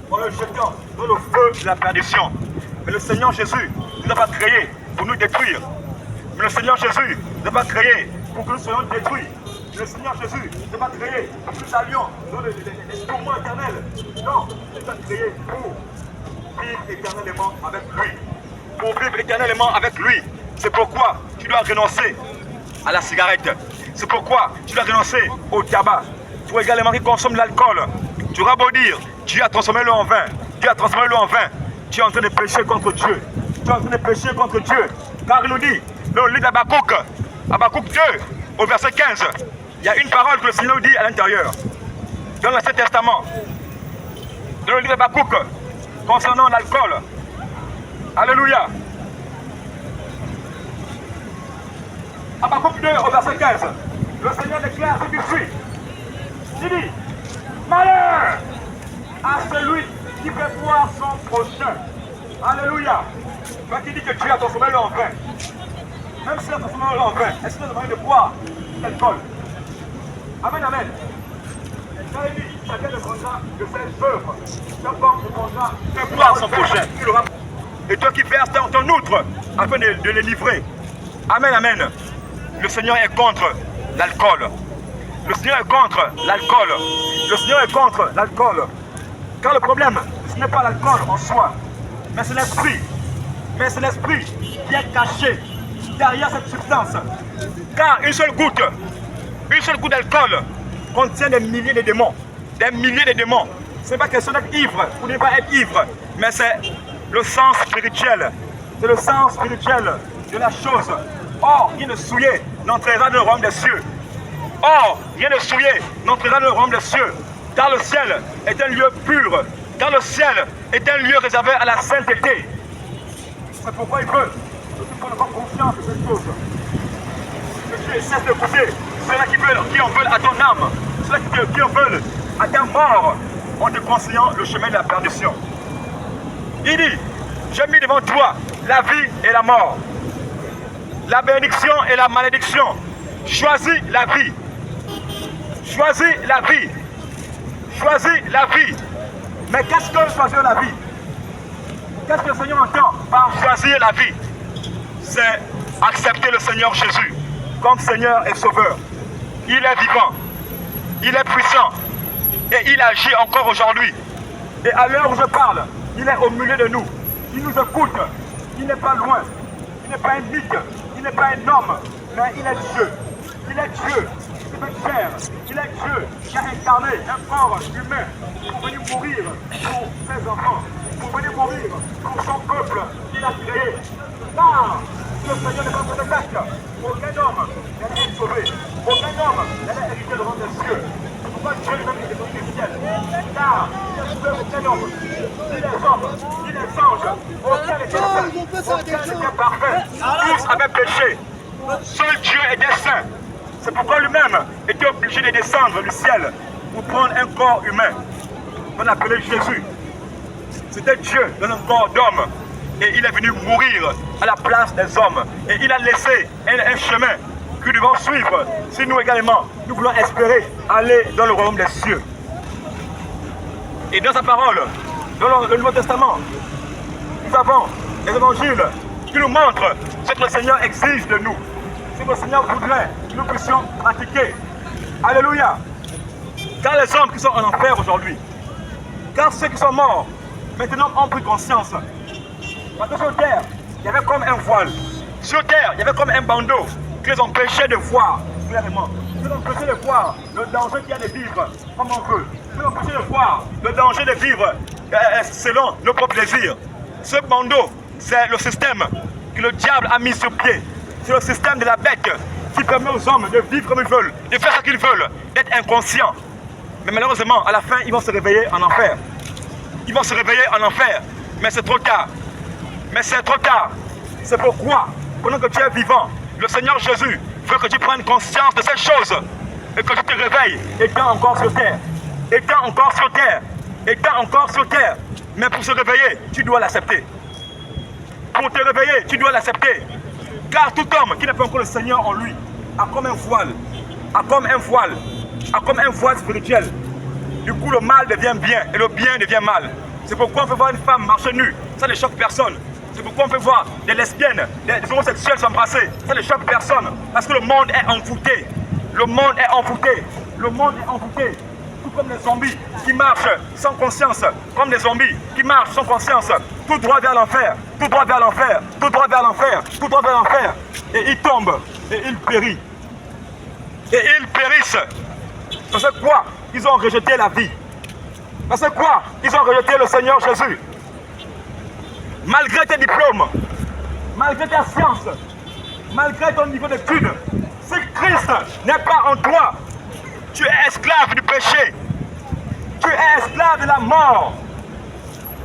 En le jetant dans le feu de la perdition. Mais le Seigneur Jésus ne nous a pas créé pour nous détruire. Mais le Seigneur Jésus ne nous a pas créé pour que nous soyons détruits. Le Seigneur Jésus ne nous a pas créé pour que nous allions dans les tourments éternels. Non, il nous a créé pour vivre éternellement avec lui. Pour vivre éternellement avec lui. C'est pourquoi tu dois renoncer à la cigarette. C'est pourquoi tu dois renoncer au tabac. Toi également qui consomme l'alcool, tu auras beau dire, Dieu a transformé l'eau en vin. Dieu a transformé l'eau en vin. Tu es en train de pécher contre Dieu. Tu es en train de pécher contre Dieu. Car il nous dit, dans le livre d'Habakkuk, Habakkuk 2, au verset 15, il y a une parole que le Seigneur nous dit à l'intérieur. Dans l'Ancien Testament, dans le livre d'Habakkuk, concernant l'alcool. Alléluia. Habakkuk 2, au verset 15, le Seigneur déclare ce qui suit. Il dit, malheur à celui qui fait boire son prochain. Alléluia. Toi qui dis que Dieu a transformé l'eau en vin. Même si il a transformé l'eau en vin, est-ce qu'il a demandé de boire l'alcool? Amen, amen. Quand il dit, chacun le prendra de ses œuvres. Chaque homme prendra de boire son prochain. Et toi qui verses ton outre afin de les livrer. Amen, amen. Le Seigneur est contre l'alcool. Le Seigneur est contre l'alcool. Le Seigneur est contre l'alcool. Car le problème, ce n'est pas l'alcool en soi, mais c'est l'esprit. Mais c'est l'esprit qui est caché derrière cette substance. Car une seule goutte d'alcool contient des milliers de démons. Des milliers de démons. Ce n'est pas question d'être ivre ou de ne pas être ivre, mais c'est le sens spirituel. C'est le sens spirituel de la chose. Or, rien de souillé n'entrera dans le royaume des cieux. Or, rien de souillé n'entrera dans le royaume des cieux. Car le ciel est un lieu pur. Car le ciel est un lieu réservé à la sainteté. C'est pourquoi il veut que tu prennes confiance de cette chose. Que tu cesses de pousser ceux-là qui en veulent à ton âme. Ceux-là qui en veulent à ta mort en te conseillant le chemin de la perdition. Il dit, j'ai mis devant toi la vie et la mort. La bénédiction et la malédiction. Choisis la vie. Choisis la vie. Choisis la vie. Mais qu'est-ce que choisir la vie? Qu'est-ce que le Seigneur entend par choisir la vie? C'est accepter le Seigneur Jésus comme Seigneur et Sauveur. Il est vivant. Il est puissant. Et il agit encore aujourd'hui. Et à l'heure où je parle, il est au milieu de nous. Il nous écoute. Il n'est pas loin. Il n'est pas un mythe. Il n'est pas un homme. Mais il est Dieu. Il est Dieu. Il est chair. Il est Dieu qui a incarné un corps humain pour venir mourir pour ses enfants. Pour venir mourir pour son peuple qu'il a créé. Car le Seigneur n'est pas fait de tête. Aucun homme n'est être sauvé. Aucun homme n'est hérité de rang des cieux. Pourquoi Dieu lui-même est descendu du ciel? Car il n'a sauvé aucun homme. Ni les hommes, ni les anges. Aucun n'était saint. Aucun n'était parfait. Tous avaient péché. Seul Dieu était saint. C'est pourquoi lui-même était obligé de descendre du ciel pour prendre un corps humain qu'on appelait Jésus. C'était Dieu dans un corps d'homme. Et il est venu mourir à la place des hommes. Et il a laissé un chemin que nous devons suivre si nous également, nous voulons espérer aller dans le royaume des cieux. Et dans sa parole, dans le Nouveau Testament, nous avons les évangiles qui nous montrent ce que le Seigneur exige de nous. Ce que le Seigneur voudrait que nous puissions pratiquer. Alléluia. Car les hommes qui sont en enfer aujourd'hui, car ceux qui sont morts, maintenant ont pris conscience. Parce que sur terre, il y avait comme un voile. Sur terre, il y avait comme un bandeau qui les empêchait de voir clairement. Qui les empêchait de voir le danger qu'il y a de vivre comme on veut. Qui les empêchait de voir le danger de vivre selon nos propres désirs. Ce bandeau, c'est le système que le diable a mis sur pied. C'est le système de la bête qui permet aux hommes de vivre comme ils veulent, de faire ce qu'ils veulent, d'être inconscients. Mais malheureusement, à la fin, ils vont se réveiller en enfer. Ils vont se réveiller en enfer. Mais c'est trop tard. Mais c'est trop tard. C'est pourquoi, pendant que tu es vivant, le Seigneur Jésus veut que tu prennes conscience de ces choses et que tu te réveilles, étant encore sur terre. Étant encore sur terre. Étant encore sur terre. Mais pour se réveiller, tu dois l'accepter. Pour te réveiller, tu dois l'accepter. Car tout homme qui n'a pas encore le Seigneur en lui a comme un voile. A comme un voile spirituel. Du coup, le mal devient bien et le bien devient mal. C'est pourquoi on peut voir une femme marcher nue. Ça ne choque personne. C'est pourquoi on peut voir des lesbiennes, des homosexuels s'embrasser. Ça ne choque personne. Parce que le monde est envoûté. Le monde est envoûté. Le monde est envoûté. Tout comme les zombies qui marchent sans conscience. Comme les zombies qui marchent sans conscience. Tout droit vers l'enfer. Tout droit vers l'enfer. Tout droit vers l'enfer. Tout droit vers l'enfer. Et ils tombent. Et ils périssent. Et ils périssent. Parce que quoi? Ils ont rejeté la vie. Parce que quoi? Ils ont rejeté le Seigneur Jésus. Malgré tes diplômes, malgré ta science, malgré ton niveau d'études, si Christ n'est pas en toi, tu es esclave du péché. Tu es esclave de la mort.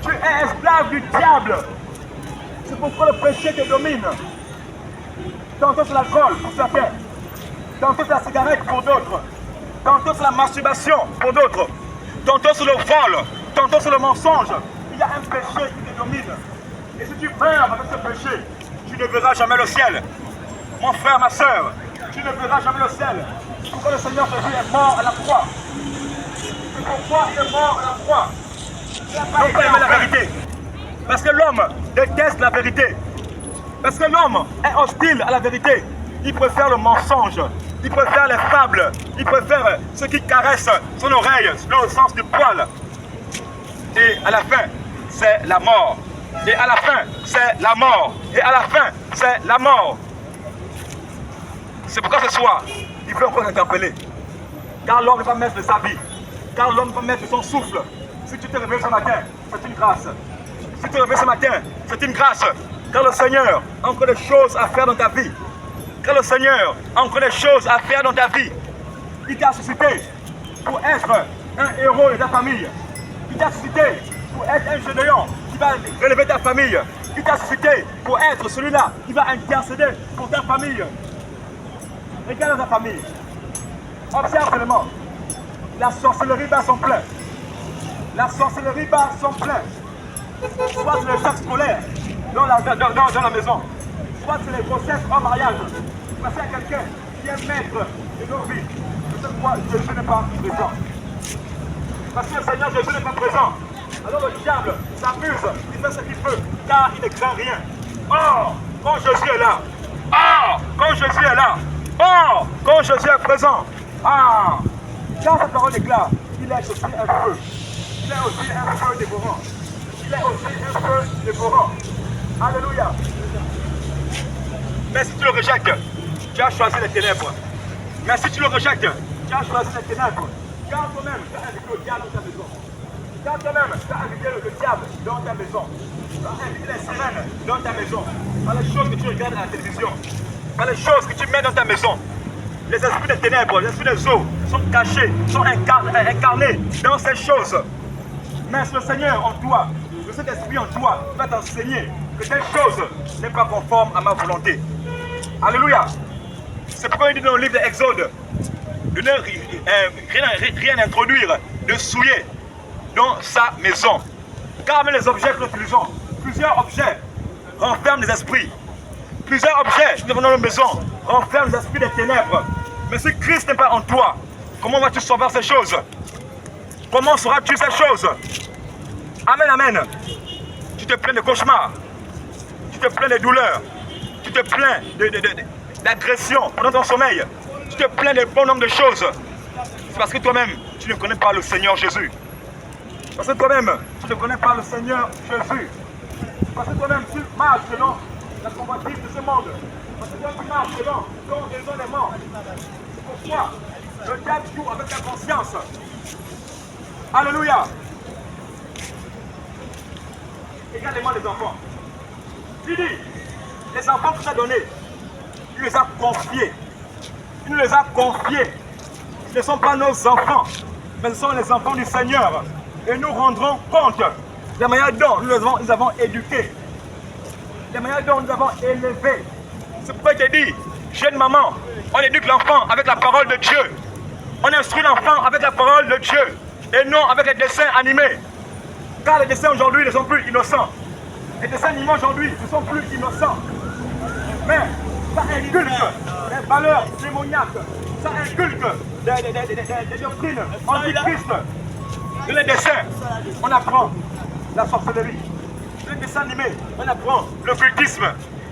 Tu es esclave du diable. C'est pourquoi le péché te domine. Tantôt c'est l'alcool pour certains. Tantôt c'est la cigarette pour d'autres. Tantôt c'est la masturbation pour d'autres. Tantôt c'est le vol. Tantôt c'est le mensonge. Il y a un péché qui te domine. Et si tu meurs avec ce péché, tu ne verras jamais le ciel. Mon frère, ma soeur, tu ne verras jamais le ciel. C'est pourquoi le Seigneur Jésus est mort à la croix. C'est pourquoi il est mort à la croix. Il n'a pas aimé la vérité. Parce que l'homme déteste la vérité. Parce que l'homme est hostile à la vérité. Il préfère le mensonge. Il préfère les fables. Il préfère ceux qui caressent son oreille dans le sens du poil. Et à la fin, c'est la mort. Et à la fin, c'est la mort. Et à la fin, c'est la mort. C'est pourquoi ce soir, il peut encore interpeller. Car l'homme va mettre de sa vie. Car l'homme va mettre de son souffle. Si tu te réveilles ce matin, c'est une grâce. Si tu te réveilles ce matin, c'est une grâce. Car le Seigneur a encore des choses à faire dans ta vie. Car le Seigneur a encore des choses à faire dans ta vie. Il t'a suscité pour être un héros de ta famille. Il t'a suscité pour être un généant qui va relever ta famille. Il t'a suscité pour être celui-là qui va intercéder pour ta famille. Regarde ta famille. Observe seulement. La sorcellerie bat son plein. La sorcellerie bat son plein. Soit c'est le sac scolaire dans la maison. Soit c'est les grossesses en mariage. Parce qu'il y a quelqu'un qui est maître de nos vies. C'est pourquoi Jésus n'est pas présent. Parce que le Seigneur Jésus n'est pas présent. Alors le diable s'amuse, il fait ce qu'il veut, car il ne craint rien. Or, quand Jésus est là, quand Jésus est là, quand Jésus est présent, quand sa parole déclare, il est aussi un feu. Il est aussi un feu dévorant. Il est aussi un feu dévorant. Alléluia. Mais si tu le rejettes, tu as choisi les ténèbres. Mais si tu le rejettes, tu as choisi les ténèbres. Car toi-même, tu as invité le diable dans ta maison. Car toi-même, tu as invité le diable dans ta maison. Tu as invité les sirènes dans ta maison. Par les choses que tu regardes à la télévision. Par les choses que tu mets dans ta maison. Les esprits des ténèbres, les esprits des eaux sont cachés, sont incarnés dans ces choses. Mais le Seigneur en toi, le Saint-Esprit en toi, va t'enseigner que telle chose n'est pas conforme à ma volonté. Alléluia. C'est pourquoi il dit dans le livre d'Exode de ne rien introduire, de souiller dans sa maison. Car même les objets que nous utilisons, plusieurs objets renferment des esprits. Plusieurs objets qui sont dans nos maisons renferment les esprits des ténèbres. Mais si Christ n'est pas en toi, comment vas-tu sauver ces choses? Comment sauras-tu ces choses? Amen, amen. Tu te plains de cauchemars. Tu te plains de douleurs. Tu te plains d'agression pendant ton sommeil. Tu te plains de bon nombre de choses. C'est parce que toi-même, tu ne connais pas le Seigneur Jésus. Parce que toi-même, tu ne connais pas le Seigneur Jésus. Parce que toi-même, tu marches selon la convoitise de ce monde. Parce que toi, tu marches selon ton raisonnement. C'est pourquoi le diable joue avec ta conscience. Alléluia. Également les enfants. Il dit, les enfants que tu as donnés, tu les as confiés Il nous les a confiés. Ce ne sont pas nos enfants, mais ce sont les enfants du Seigneur. Et nous rendrons compte de la manière dont nous avons éduqué, de la manière dont nous avons élevé. C'est pourquoi je te dis, jeune maman, on éduque l'enfant avec la parole de Dieu. On instruit l'enfant avec la parole de Dieu et non avec les dessins animés. Car les dessins aujourd'hui ne sont plus innocents. Les dessins animés aujourd'hui ne sont plus innocents. Mais ça inculque des valeurs démoniaques. Ça inculque des doctrines antichrist. Dans les dessins, on apprend la sorcellerie. Dans les dessins animés, on apprend l'occultisme.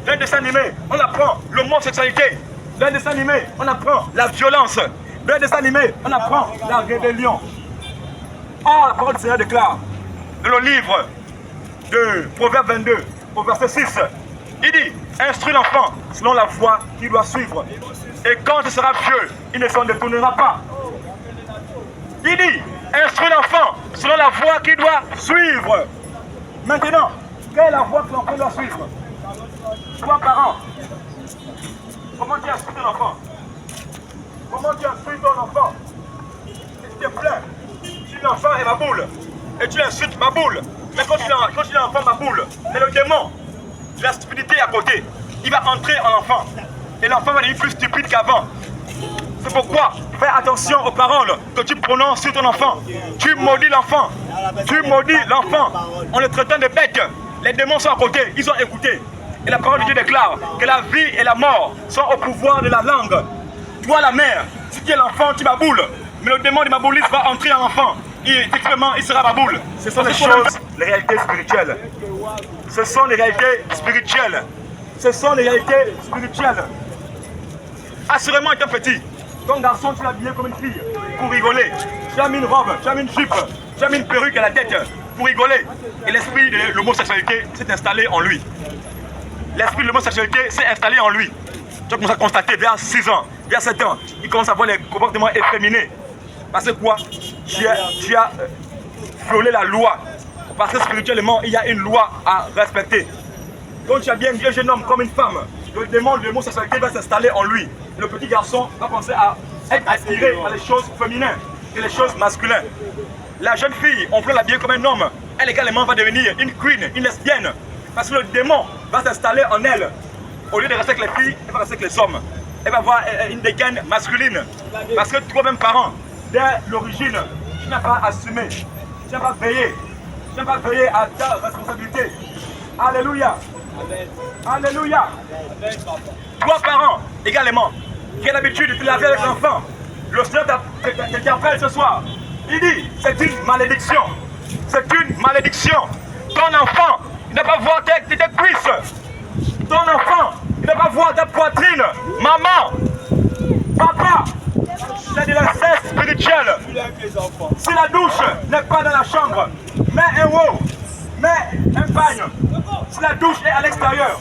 Dans les dessins animés, on apprend l'homosexualité. Dans les dessins animés, on apprend la violence. Dans les dessins animés, on apprend la rébellion. Or, la parole du Seigneur déclare, dans le livre de Proverbe 22, au verset 6, il dit, instruis l'enfant selon la voie qu'il doit suivre. Et quand il sera vieux, il ne s'en détournera pas. Il dit, instruis l'enfant selon la voie qu'il doit suivre. Maintenant, quelle est la voie que l'enfant doit suivre? Toi, parent, comment tu instruis ton enfant? Comment tu instruis ton enfant? S'il te plaît, si l'enfant est ma boule, et tu insultes ma boule, mais quand tu l'enfant ma boule, c'est le démon, la stupidité à côté, il va entrer en enfant, et l'enfant va devenir plus stupide qu'avant. C'est pourquoi, fais attention aux paroles que tu prononces sur ton enfant. Tu maudis l'enfant, en le traitant de bête. Les démons sont à côté, ils ont écouté. Et la parole de Dieu déclare que la vie et la mort sont au pouvoir de la langue. Toi, la mère, si tu es l'enfant, tu m'aboules. Mais le démon de ma boulisse va entrer en l'enfant. Et effectivement, il sera ma boule. Ce sont les choses, les réalités spirituelles. Ce sont les réalités spirituelles. Ce sont les réalités spirituelles. Assurément, étant petit, ton garçon, tu l'as habillé comme une fille pour rigoler. Tu as mis une robe, tu as mis une jupe, tu as mis une perruque à la tête pour rigoler. Et l'esprit de l'homosexualité s'est installé en lui. L'esprit de l'homosexualité s'est installé en lui. Tu as commencé à constater vers 6 ans, vers 7 ans, il commence à avoir les comportements efféminés. Parce que quoi? Tu as violé la loi. Parce que spirituellement, il y a une loi à respecter. Donc tu as bien vu un jeune homme comme une femme. Le démon de l'homosexualité va s'installer en lui. Le petit garçon va commencer à être attiré par les choses féminines et les choses masculines. La jeune fille, on peut l'habiller comme un homme. Elle également va devenir une queen, une lesbienne. Parce que le démon va s'installer en elle. Au lieu de rester avec les filles, elle va rester avec les hommes. Elle va avoir une dégaine masculine. Parce que toi-même parent, dès l'origine, tu n'as pas assumé. Tu n'as pas veillé. Tu n'as pas veillé à ta responsabilité. Alléluia. Alléluia. Toi parent, également, qui a l'habitude de te laver avec l'enfant. Le Seigneur t'interpelle ce soir. Il dit, c'est une malédiction. C'est une malédiction. Ton enfant, il ne va pas voir tes cuisses. Ton enfant, il ne va pas voir ta poitrine. Maman, papa, c'est de l'inceste spirituel. Si la douche n'est pas dans la chambre, mets un haut, mets un bagne. Si la douche est à l'extérieur,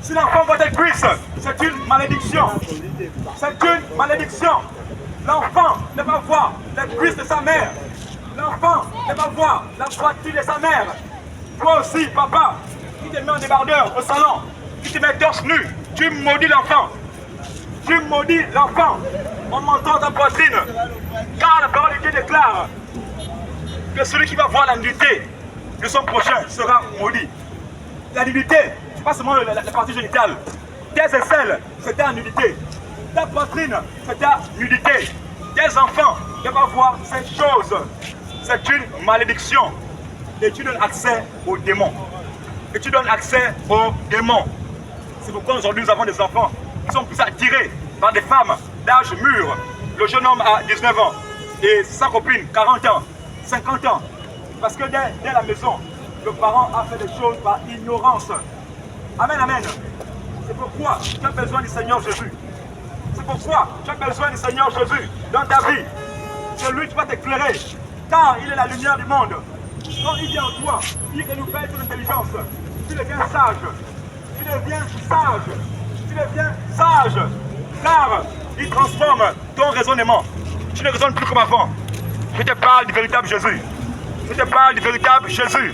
si l'enfant voit tes cuisses, c'est une malédiction. C'est une malédiction. L'enfant ne va voir les cuisses de sa mère. L'enfant ne va voir la poitrine de sa mère. Toi aussi, papa, qui te met en débardeur au salon, qui te met torse nu, tu maudis l'enfant. Tu maudis l'enfant en montrant ta poitrine. Car la parole de Dieu déclare que celui qui va voir la nudité de son prochain sera maudit. La nudité, c'est pas seulement la partie génitale. Tes aisselles, c'est ta nudité. Ta poitrine, c'est ta nudité. Tes enfants ne vont pas voir ces choses. C'est une malédiction. Et tu donnes accès aux démons. Et tu donnes accès aux démons. C'est pourquoi aujourd'hui nous avons des enfants qui sont plus attirés par des femmes d'âge mûr. Le jeune homme a 19 ans et sa copine 40 ans, 50 ans. Parce que dès la maison, le parent a fait des choses par ignorance. Amen, amen. C'est pourquoi tu as besoin du Seigneur Jésus. C'est pourquoi tu as besoin du Seigneur Jésus dans ta vie. C'est lui qui va t'éclairer. Car il est la lumière du monde. Quand il vient en toi, il renouvelle ton intelligence. Tu deviens sage. Tu deviens sage. Tu deviens sage. Car il transforme ton raisonnement. Tu ne raisonnes plus comme avant. Je te parle du véritable Jésus. Je te parle du véritable Jésus.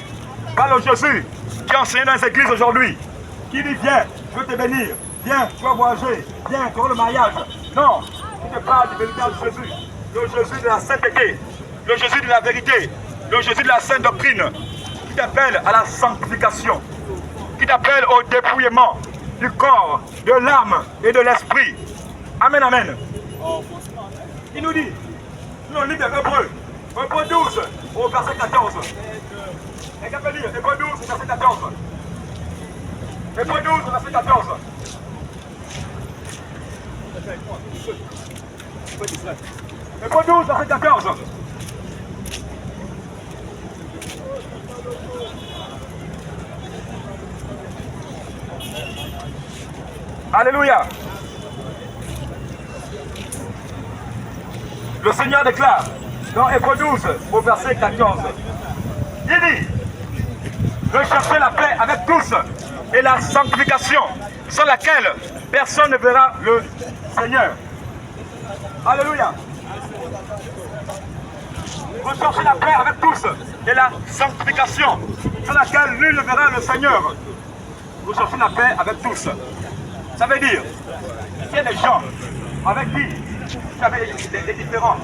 Parle au Jésus qui enseigne dans les églises aujourd'hui. Qui dit viens, je veux te bénir. Viens, tu vas voyager. Viens, tu auras le mariage. Non, qui te parle du véritable Jésus, le Jésus de la sainteté, le Jésus de la vérité, le Jésus de la sainte doctrine, qui t'appelle à la sanctification, qui t'appelle au dépouillement du corps, de l'âme et de l'esprit. Amen, amen. Il nous dit, nous on lit des Hébreux, Hébreux 12, au verset 14. Et qu'est-ce qu'il dit? Hébreux 12, verset 14. Hébreux 12, verset 14. Hébreux 12, verset 14. Alléluia. Le Seigneur déclare dans Hébreux 12 au verset 14. Il dit, recherchez la paix avec tous et la sanctification sans laquelle personne ne verra le Seigneur. Alléluia. Recherchez la paix avec tous et la sanctification sans laquelle nul ne verra le Seigneur. Recherchez la paix avec tous. Ça veut dire qu'il y a des gens avec qui tu avais des différends.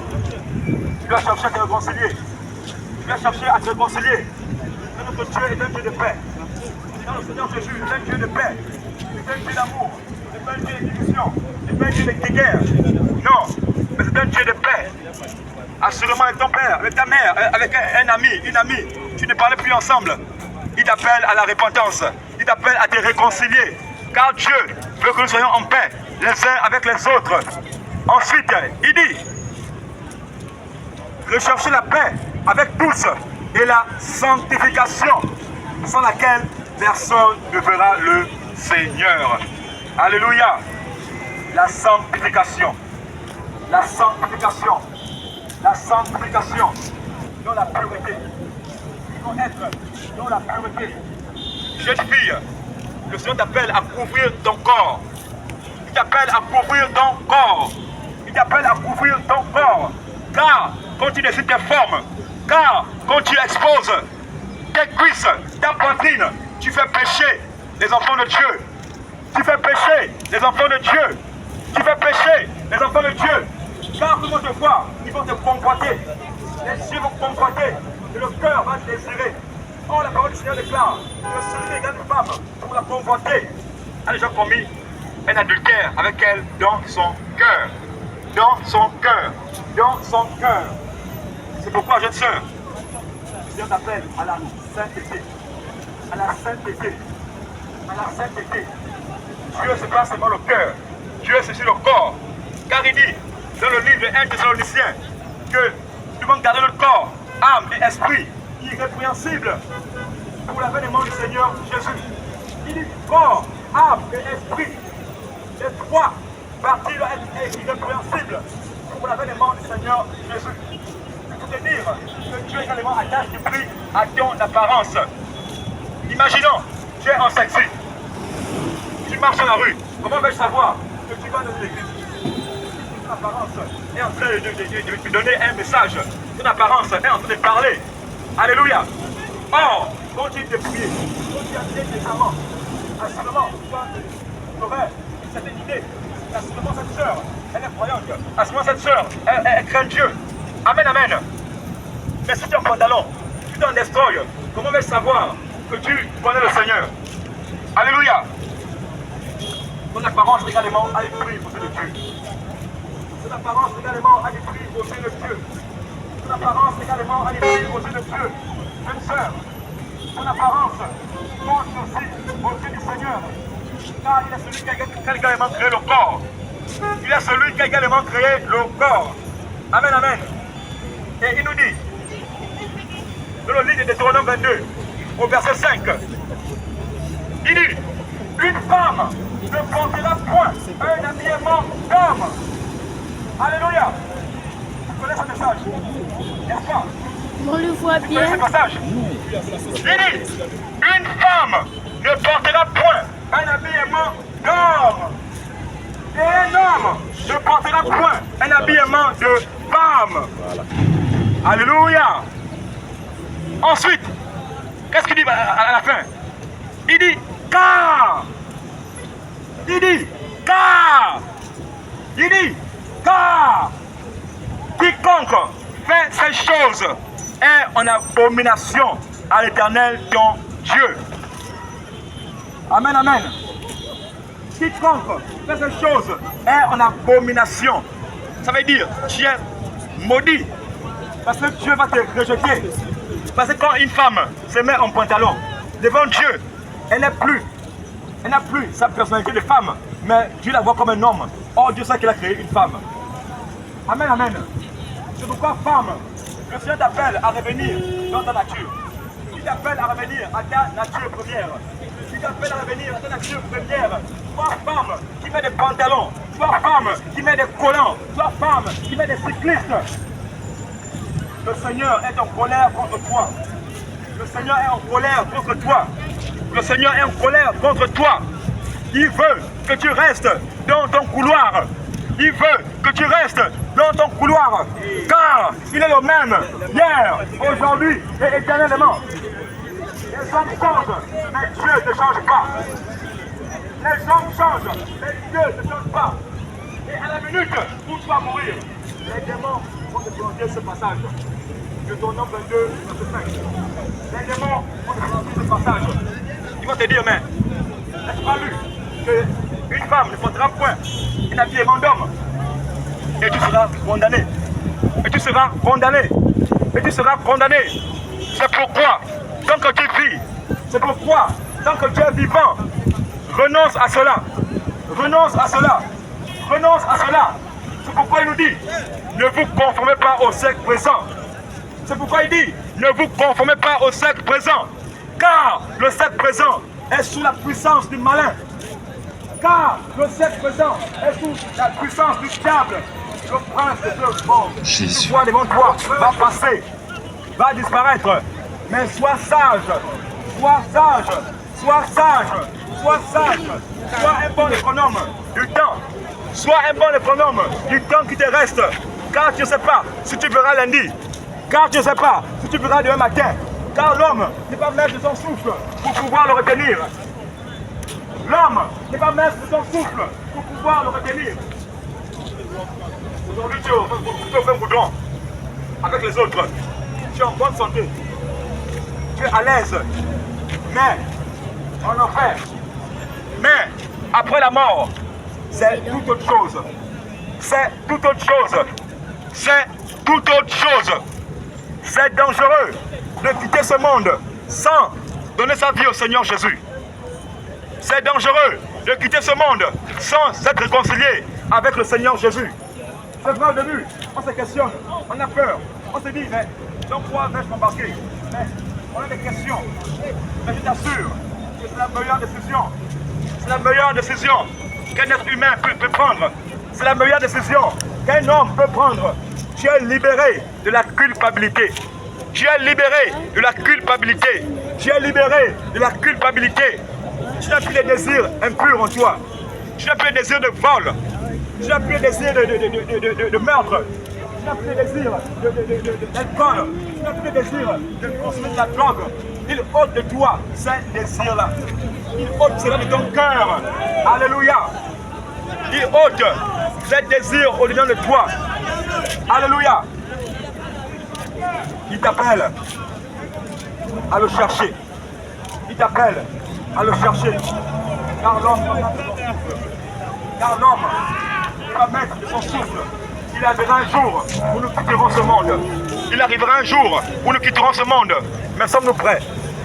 Tu dois chercher à te réconcilier. Tu dois chercher à te réconcilier. Notre Dieu est un Dieu de paix. Dans le Seigneur Jésus, il est un Dieu de paix. Il est un Dieu d'amour. Il n'est pas un Dieu d'édition. Il n'est pas un Dieu de guerre. Non, mais c'est un Dieu de paix. Assurément avec ton père, avec ta mère, avec un ami, une amie, tu ne parlais plus ensemble. Il t'appelle à la repentance. Il t'appelle à te réconcilier. Car Dieu veut que nous soyons en paix les uns avec les autres. Ensuite, il dit, recherchez la paix avec tous et la sanctification sans laquelle personne ne verra le Seigneur. Alléluia. La sanctification. La sanctification. La sanctification dans la pureté. Il faut être dans la pureté. Jeune fille, le Seigneur t'appelle à couvrir ton corps. Il t'appelle à couvrir ton corps. Il t'appelle à couvrir ton corps. Car quand tu décides tes formes, car quand tu exposes tes cuisses, ta poitrine, tu fais pécher les enfants de Dieu. Tu fais pécher les enfants de Dieu. Tu fais pécher les enfants de Dieu. Car tout le monde te voit, ils vont te convoiter. Les yeux vont convoiter et le cœur va te désirer. Or, la parole du Seigneur déclare que celui qui regarde une femme pour la convoiter a déjà commis un adultère avec elle dans son cœur. Dans son cœur. Dans son cœur. C'est pourquoi, jeune sœur, le Seigneur t'appelle à la sainteté. À la sainteté. À la sainteté. Dieu, c'est pas seulement le cœur. Dieu, c'est sur le corps. Car il dit dans le livre de 1 Thessaloniciens que nous devons garder notre corps, âme et esprit irrépréhensible pour l'avènement du Seigneur Jésus. Il dit corps, âme et esprit. Les trois parties doivent être irrépréhensibles pour l'avènement du Seigneur Jésus. Pour te dire que Dieu également attache du prix à ton apparence. Imaginons, tu es en sexy. Tu marches dans la rue. Comment vais-je savoir que tu vas dans l'église? Ton apparence est en train de donner un message. Ton apparence est en train de parler. Alléluia. Or, quand tu es dépouillé, quand tu as bien décemment, assurément, tu aurais cette idée. Assurément, cette sœur, elle est croyante. Assurément, cette sœur, elle craint Dieu. Amen, amen. Mais si tu as un pantalon, tu t'en destroy, comment vais-je savoir que tu connais le Seigneur? Alléluia. Ton apparence également a des prix aux yeux de Dieu. Ton apparence également a des prix aux yeux de Dieu. Ton apparence également a des prix aux yeux de Dieu. Jeune sœur, ton apparence compte aussi aux yeux du Seigneur. Car il est celui qui a également créé le corps. Il est celui qui a également créé le corps. Amen, amen. Et il nous dit, dans le livre de Deutéronome 22, au verset 5, il dit, une femme ne portera point un habillement d'homme. Alléluia. Vous connaissez ce message? N'est-ce pas? On le voit Vous connaissez bien. ce passage? Il dit, une femme ne portera point un habillement d'homme. Et un homme ne portera point un habillement de femme. Voilà. Alléluia. Ensuite, qu'est-ce qu'il dit à la fin? Il dit, car. Il dit, car. Il dit, Car quiconque fait ces choses est en abomination à l'Éternel ton Dieu. Amen, amen. Quiconque fait ces choses est en abomination. Ça veut dire, tu es maudit. Parce que Dieu va te rejeter. Parce que quand une femme se met en pantalon devant Dieu, elle n'a plus sa personnalité de femme, mais Dieu la voit comme un homme. Or, Dieu sait qu'il a créé une femme. Amen, amen. C'est pourquoi, femme, le Seigneur t'appelle à revenir dans ta nature. Il t'appelle à revenir à ta nature première. Il t'appelle à revenir à ta nature première. Toi, femme qui met des pantalons. Toi, femme qui met des collants. Toi, femme qui met des cyclistes. Le Seigneur est en colère contre toi. Le Seigneur est en colère contre toi. Le Seigneur est en colère contre toi. Il veut que tu restes dans ton couloir. Il veut que tu restes dans ton couloir. Car il est le même hier, aujourd'hui et éternellement. Les hommes changent, mais Dieu ne change pas. Les hommes changent, mais Dieu ne change pas. Et à la minute où tu vas mourir, les démons vont te demander ce passage. Deutéronome 22, verset 5. Les démons vont te demander ce passage. Ils vont te dire, mais n'as-tu pas lu qu'une femme ne portera point un habillement d'homme? Et tu seras condamné. Et tu seras condamné. Et tu seras condamné. C'est pourquoi, tant que tu vis, c'est pourquoi, tant que tu es vivant, renonce à cela. Renonce à cela. Renonce à cela. C'est pourquoi il nous dit, ne vous conformez pas au siècle présent. C'est pourquoi il dit, ne vous conformez pas au siècle présent. Car le siècle présent est sous la puissance du malin. Car le siècle présent est sous la puissance du diable. Le prince de ce monde, qui voit devant toi, va passer, va disparaître. Mais sois sage, sois sage, sois sage, sois sage. Sois un bon économe du temps. Sois un bon économe du temps qui te reste. Car tu ne sais pas si tu verras lundi. Car tu ne sais pas si tu verras demain matin. Car l'homme n'est pas maître de son souffle pour pouvoir le retenir. L'homme n'est pas maître de son souffle pour pouvoir le retenir. Aujourd'hui, tu es au fin goudron avec les autres. Tu es en bonne santé. Tu es à l'aise. Mais, en enfer. Mais, après la mort, c'est toute autre chose. C'est toute autre chose. C'est toute autre chose. C'est dangereux de quitter ce monde sans donner sa vie au Seigneur Jésus. C'est dangereux de quitter ce monde sans être réconcilié avec le Seigneur Jésus. C'est vrai au début, on se questionne, on a peur, on se dit, mais dans quoi vais-je m'embarquer? Mais on a des questions. Mais je t'assure que c'est la meilleure décision. C'est la meilleure décision qu'un être humain peut prendre. C'est la meilleure décision qu'un homme peut prendre. Tu es libéré de la culpabilité. Tu es libéré de la culpabilité. Tu es libéré de la culpabilité. Tu n'as plus de désirs impurs en toi. Tu n'as plus de désir de vol. Tu n'as plus de désir de meurtre. Tu n'as plus de désir d'alcool. Tu n'as plus de désir de consommer de la drogue. Il ôte de toi ces désirs-là. Il ôte cela de ton cœur. Alléluia. Il ôte ces désirs au-dedans de toi. Alléluia. Il t'appelle à le chercher. Il t'appelle à le chercher. Car l'homme va mettre de son souffle. Il arrivera un jour où nous quitterons ce monde. Il arrivera un jour où nous quitterons ce monde. Mais sommes-nous prêts?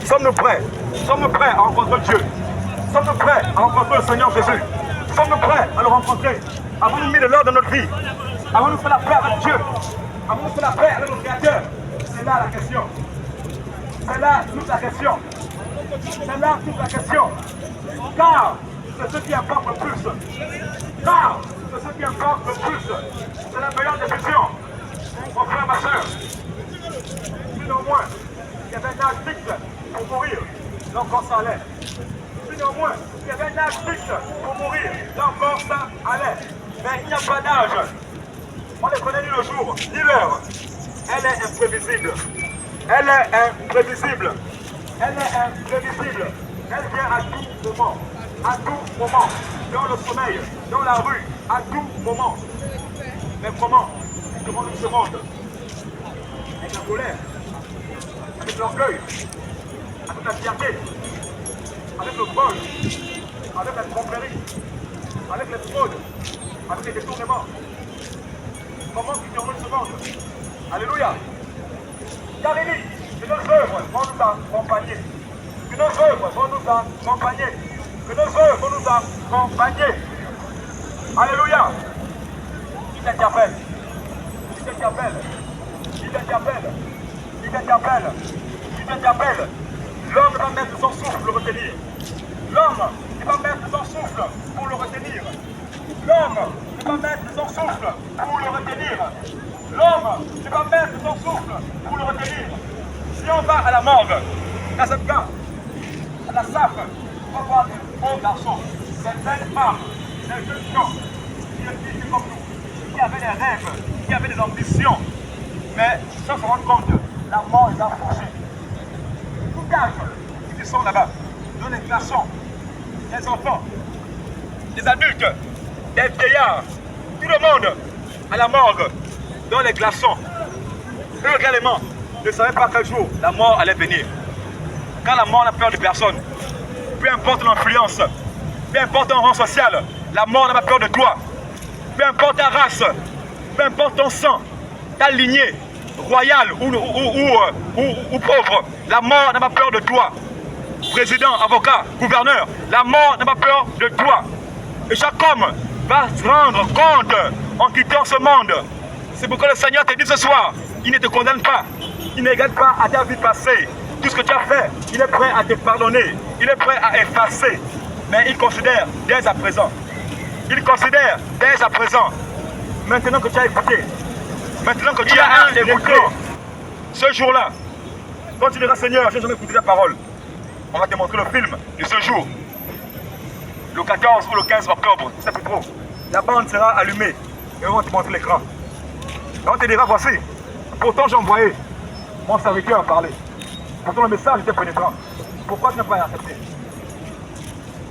Sommes-nous prêts? Sommes-nous prêts à rencontrer Dieu? Sommes-nous prêts à rencontrer le Seigneur Jésus? Sommes-nous prêts à le rencontrer? Avons-nous mis de l'ordre dans notre vie? Avons-nous fait la paix avec Dieu? Avons-nous fait la paix avec notre Créateur? C'est là la question. C'est là toute la question. C'est là toute la question. Car c'est ce qui importe le plus. Car c'est ce qui importe le plus. C'est la meilleure décision. Mon frère, ma soeur. Néanmoins, il y avait un âge fixe pour mourir. Là encore ça allait. Néanmoins, il y avait un âge fixe pour mourir. Là encore ça allait. Mais il n'y a pas d'âge. On ne connaît ni le jour, ni l'heure. Elle est imprévisible. Elle est imprévisible. Elle est imprévisible. Elle vient à tout moment. À tout moment. Dans le sommeil, dans la rue, à tout moment. Mais comment? Comment nous se monde? Avec la colère, avec l'orgueil, avec la fierté, avec le vol, avec la tromperie, avec les fraudes, avec les détournements. Comment quittons-nous ce monde? Alléluia. Car il dit que nos œuvres vont nous accompagner. Que nos œuvres vont nous accompagner. Que nos œuvres vont nous accompagner. Alléluia. Qui t'interpelle? Qui t'interpelle? Qui t'interpelle? Qui t'interpelle? Qui t'interpelle? L'homme va mettre son souffle pour le retenir. L'homme va mettre son souffle pour le retenir. L'homme va mettre son souffle pour le retenir. L'homme va mettre son souffle pour le retenir. Si on va à la morgue, dans ce cas, à la SAF, on va voir des beaux garçons, des belles femmes, des jeunes gens, qui étaient comme nous, qui avaient des rêves, qui avaient des ambitions, mais sans se rendre compte, la mort les a forcés. Tout âge, qui sont là-bas, dans les glaçons, les enfants, les adultes, les vieillards, tout le monde à la morgue, dans les glaçons. Eux réellement ne savaient pas quel jour la mort allait venir. Quand la mort n'a peur de personne, peu importe l'influence, peu importe ton rang social, la mort n'a pas peur de toi. Peu importe ta race, peu importe ton sang, ta lignée, royale ou pauvre, la mort n'a pas peur de toi. Président, avocat, gouverneur, la mort n'a pas peur de toi. Et chaque homme va se rendre compte en quittant ce monde. C'est pourquoi le Seigneur te dit ce soir, il ne te condamne pas, il ne regarde pas à ta vie passée. Tout ce que tu as fait, il est prêt à te pardonner, il est prêt à effacer. Mais il considère dès à présent, maintenant que tu as écouté, maintenant que tu as écouté, ce jour-là, quand tu diras Seigneur, je n'ai jamais écouté ta parole, on va te montrer le film de ce jour, le 14 ou le 15 octobre, c'est plus trop. La bande sera allumée et on va te montrer l'écran. Et on te dira voici, pourtant j'ai envoyé mon serviteur parler. Pourtant le message était pénétrant. Pourquoi tu n'as pas accepté?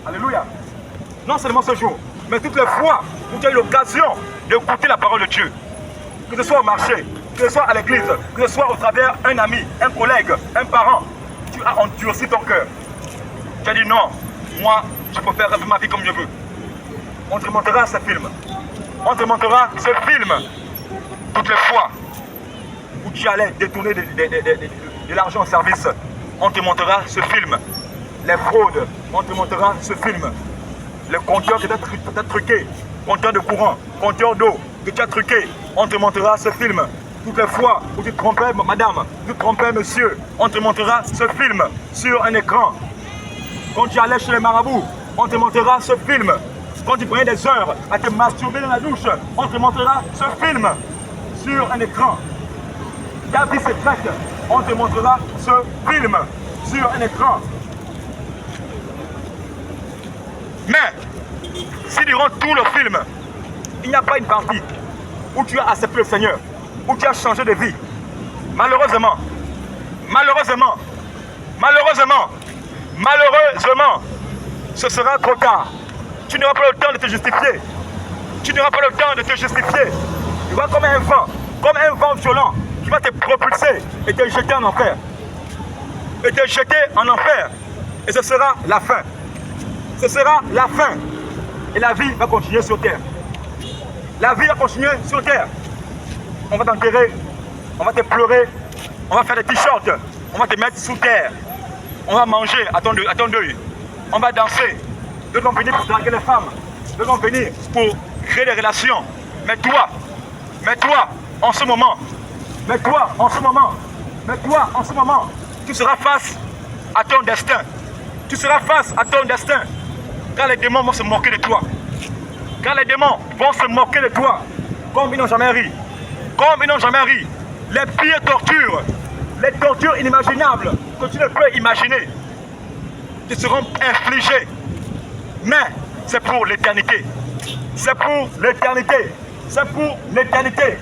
Alléluia. Non seulement ce jour, mais toutes les fois où tu as eu l'occasion d'écouter la parole de Dieu, que ce soit au marché, que ce soit à l'église, que ce soit au travers d'un ami, un collègue, un parent, tu as endurci ton cœur. Tu as dit non, moi je préfère vivre ma vie comme je veux. On te montrera ce film. On te montrera ce film toutes les fois où tu allais détourner de l'argent au service. On te montrera ce film. Les fraudes, on te montrera ce film. Le compteur que tu as truqué, compteur de courant, compteur d'eau que tu as truqué, on te montrera ce film. Toutes les fois où tu te trompais, madame, tu te trompais, monsieur, on te montrera ce film sur un écran. Quand tu allais chez les marabouts, on te montrera ce film. Quand tu prenais des heures à te masturber dans la douche, on te montrera ce film sur un écran. Ta vie secrète, on te montrera ce film sur un écran. Mais, si durant tout le film, il n'y a pas une partie où tu as accepté le Seigneur, où tu as changé de vie, malheureusement, ce sera trop tard. Tu n'auras pas le temps de te justifier. Tu n'auras pas le temps de te justifier. Tu vois comme un vent violent qui va te propulser et te jeter en enfer. Et te jeter en enfer. Et ce sera la fin. Ce sera la fin. Et la vie va continuer sur terre. La vie va continuer sur terre. On va t'enterrer, on va te pleurer, on va faire des t-shirts, on va te mettre sous terre. On va manger à ton deuil. On va danser. D'autres vont venir pour draguer les femmes. D'autres vont venir pour créer des relations. Mais toi, en ce moment, tu seras face à ton destin. Tu seras face à ton destin. Car les démons vont se moquer de toi. Car les démons vont se moquer de toi. Comme ils n'ont jamais ri. Les pires tortures, les tortures inimaginables que tu ne peux imaginer, te seront infligées. Mais c'est pour l'éternité. C'est pour l'éternité. C'est pour l'éternité.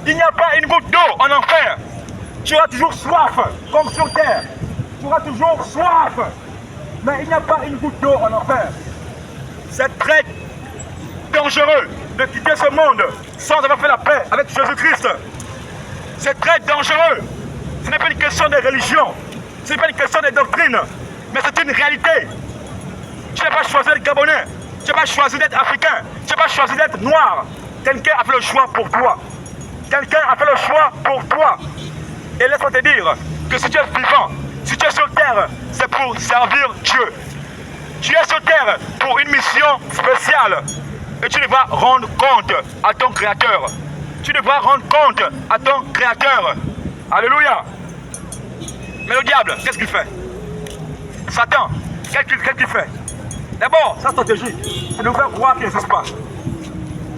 Il n'y a pas une goutte d'eau en enfer. Tu auras toujours soif, comme sur terre. Tu auras toujours soif. Mais il n'y a pas une goutte d'eau en enfer. C'est très dangereux. de quitter ce monde sans avoir fait la paix avec Jésus-Christ. C'est très dangereux. Ce n'est pas une question de religion, ce n'est pas une question de doctrine, mais c'est une réalité. Tu n'as pas choisi d'être Gabonais, tu n'as pas choisi d'être Africain, tu n'as pas choisi d'être noir. Quelqu'un a fait le choix pour toi. Quelqu'un a fait le choix pour toi. Et laisse-moi te dire que si tu es vivant, si tu es sur terre, c'est pour servir Dieu. Tu es sur terre pour une mission spéciale. Et tu devras rendre compte à ton Créateur. Tu devras rendre compte à ton Créateur. Alléluia. Mais le diable, qu'est-ce qu'il fait? Satan, qu'est-ce qu'il fait? D'abord, sa stratégie, c'est de nous faire croire qu'il n'existe pas.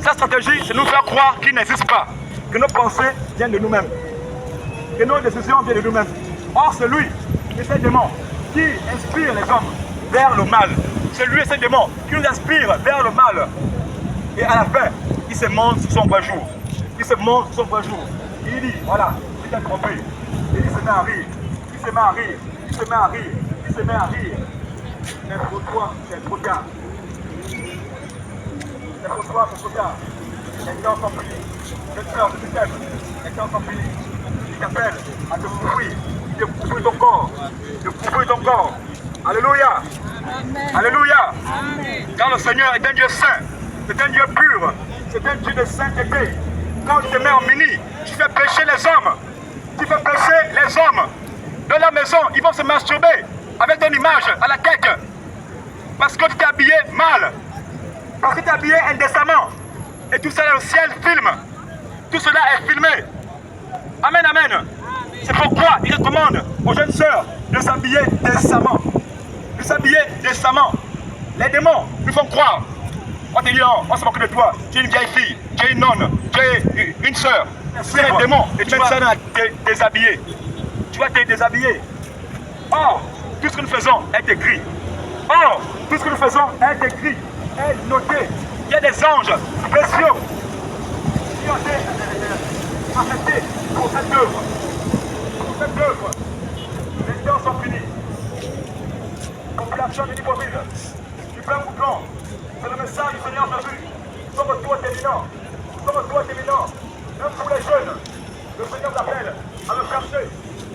Sa stratégie, c'est de nous faire croire qu'il n'existe pas. Que nos pensées viennent de nous-mêmes. Que nos décisions viennent de nous-mêmes. Or, c'est lui et ses démons qui inspirent les hommes vers le mal. C'est lui et ses démons qui nous inspirent vers le mal. Et à la fin, il se montre sur son vrai jour. Il se montre sur son vrai jour. Il dit, voilà, tu t'es trompé. Et il se met à rire. Il se met à rire. Il se met à rire. Il se met à rire. Mais pour toi, c'est trop tard. C'est pour toi, c'est trop tard. Les temps sont finis. Le cœur de t'aime. Les temps sont finis. Il t'appelle à te couvrir. De couvrir ton corps. De couvrir ton corps. Alléluia. Amen. Alléluia. Amen. Car le Seigneur est un Dieu saint. C'est un Dieu pur. C'est un Dieu de sainteté. Quand tu te mets en mini, tu fais pécher les hommes. Tu fais pécher les hommes. Dans la maison, ils vont se masturber avec ton image à la tête. Parce que tu t'es habillé mal. Parce que tu t'es habillé indécemment. Et tout ça, le ciel filme. Tout cela est filmé. Amen, amen. C'est pourquoi il recommande aux jeunes sœurs de s'habiller décemment. De s'habiller décemment. Les démons nous font croire. On te dit, non, on se moque de toi. Tu es une vieille fille, tu es une nonne, tu es une sœur. C'est un démon et tu vas te déshabiller. Tu vas te déshabiller. Or, tout ce que nous faisons est écrit. Or, tout ce que nous faisons est écrit, est noté. Il y a des anges spéciaux qui ont été arrêtés pour cette œuvre. Pour cette œuvre. Les temps sont finis. Population de Libreville, du plein bouclan. C'est le message du Seigneur Jésus. Sauve-toi tes minants. Sauve-toi tes minants. Même pour les jeunes, le Seigneur t'appelle à le chercher.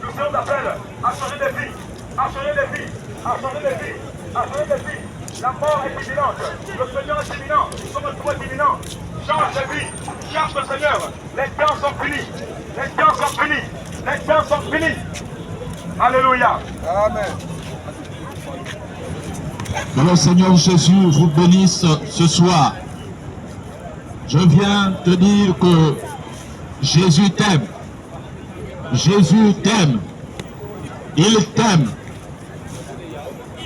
Le Seigneur t'appelle à changer des vies. À changer des vies. À changer des vies. À changer des vies. La mort est imminente. Le Seigneur est imminent. Sauve-toi tes minants. Change de vie. Cherche le Seigneur. Les temps sont finis. Les temps sont finis. Les temps sont finis. Alléluia. Amen. Que le Seigneur Jésus vous bénisse ce soir. Je viens te dire que Jésus t'aime. Jésus t'aime. Il t'aime.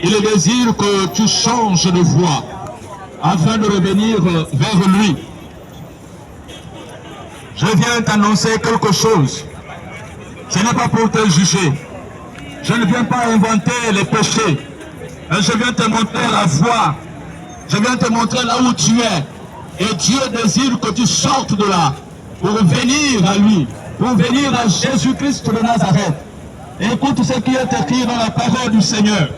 Il désire que tu changes de voie afin de revenir vers lui. Je viens t'annoncer quelque chose. Ce n'est pas pour te juger. Je ne viens pas inventer les péchés. Je viens te montrer la voie. Je viens te montrer là où tu es. Et Dieu désire que tu sortes de là pour venir à lui, pour venir à Jésus-Christ de Nazareth. Écoute ce qui est écrit dans la parole du Seigneur.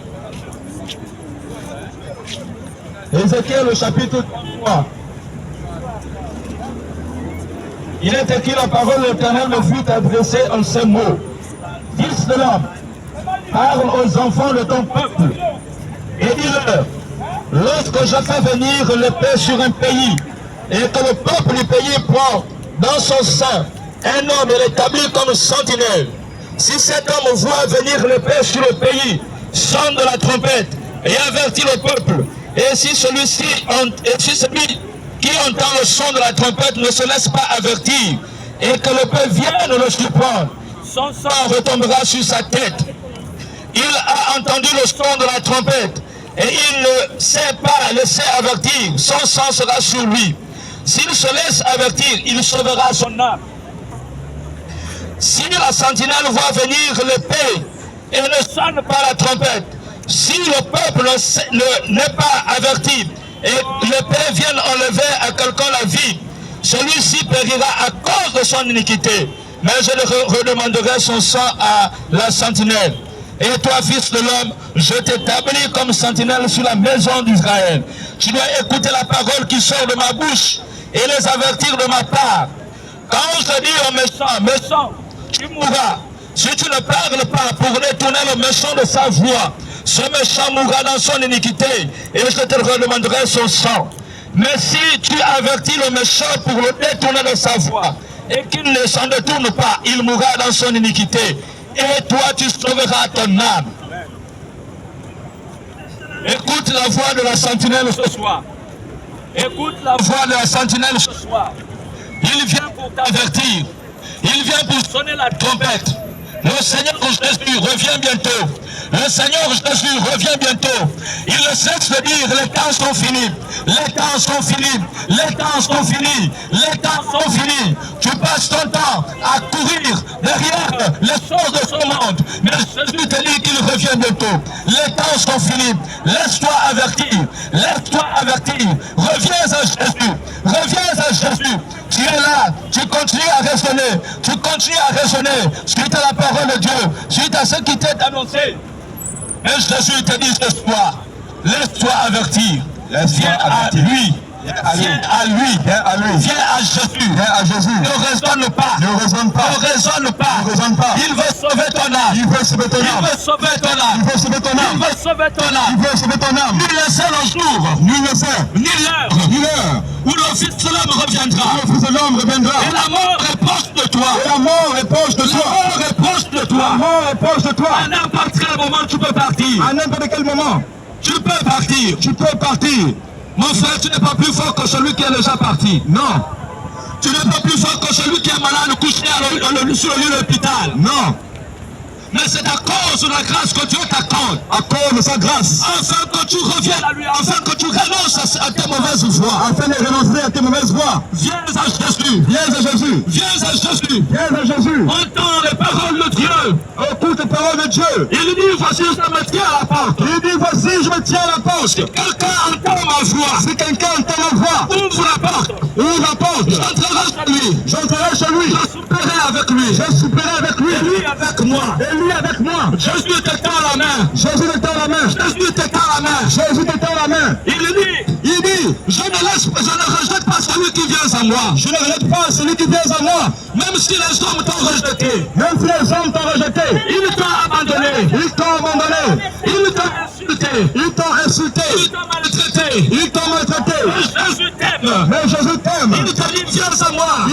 Ézéchiel au chapitre 3. Il est écrit la parole de l'Éternel me fut adressée en ces mots. Fils de l'homme, parle aux enfants de ton peuple. Et dis-leur, lorsque je fais venir l'épée sur un pays, et que le peuple du pays porte dans son sein un homme établi comme sentinelle, si cet homme voit venir l'épée sur le pays, sonne de la trompette et avertit le peuple, et si celui qui entend le son de la trompette ne se laisse pas avertir, et que l'épée vienne le surprendre, son sang retombera sur sa tête. Il a entendu le son de la trompette et il ne sait pas laisser avertir, son sang sera sur lui. S'il se laisse avertir, il sauvera son âme. Si la sentinelle voit venir l'épée et ne sonne pas la trompette, si le peuple n'est pas averti et l'épée vient enlever à quelqu'un la vie, celui-ci périra à cause de son iniquité. Mais je redemanderai son sang à la sentinelle. Et toi, fils de l'homme, je t'établis comme sentinelle sur la maison d'Israël. Tu dois écouter la parole qui sort de ma bouche et les avertir de ma part. Quand je dis au méchant, méchant, tu mourras. Si tu ne parles pas pour détourner le méchant de sa voie, ce méchant mourra dans son iniquité et je te redemanderai son sang. Mais si tu avertis le méchant pour le détourner de sa voie et qu'il ne s'en détourne pas, il mourra dans son iniquité et toi tu sauveras ton âme. Écoute la voix de la sentinelle ce soir. Écoute la voix de la sentinelle ce soir. Il vient pour t'avertir. Il vient pour sonner la trompette. Le Seigneur Jésus revient bientôt. Le Seigneur Jésus revient bientôt. Il ne cesse de dire, les temps sont finis. Les temps sont finis. Les temps sont finis. Les temps sont finis. Tu passes ton temps à courir derrière les choses de ce monde. Mais Jésus te dit qu'il revient bientôt. Les temps sont finis. Laisse-toi avertir. Laisse-toi avertir. Reviens à Jésus. Reviens à Jésus. Tu es là, tu continues à raisonner, suite à la parole de Dieu, suite à ce qui t'est annoncé. Et Jésus te dit ce soir, laisse-toi avertir, viens à lui. Viens à lui, viens à Jésus, ne raisonne pas, il veut sauver ton âme, il veut sauver ton âme, nul ne sait le jour, ni l'heure, où le Fils de l'homme reviendra, et la mort est proche de toi, à n'importe quel moment tu peux partir, tu peux partir. Mon frère, tu n'es pas plus fort que celui qui est déjà parti. Non. Tu n'es pas plus fort que celui qui est malade couché sur le lit de l'hôpital. Non. Mais c'est à cause de la grâce que Dieu t'accorde. À cause de sa grâce. Afin que tu reviennes à lui, afin que tu renonces à tes mauvaises voies. Afin de renoncer à tes mauvaises voies. Viens à Jésus. Entends les paroles de Dieu. Écoute les paroles de Dieu. Il dit, voici je me tiens à la porte. Si quelqu'un entend ma voix. Ouvre la porte. J'entrerai chez lui. Je souperai avec lui. Et lui avec moi. Jésus te tend la main. Il dit, je ne rejette pas celui qui vient à moi. Même si les hommes t'ont rejeté. Ils t'ont abandonné. Ils t'ont insulté. Ils t'ont maltraité. Mais Jésus t'aime. Il te dit, viens à moi.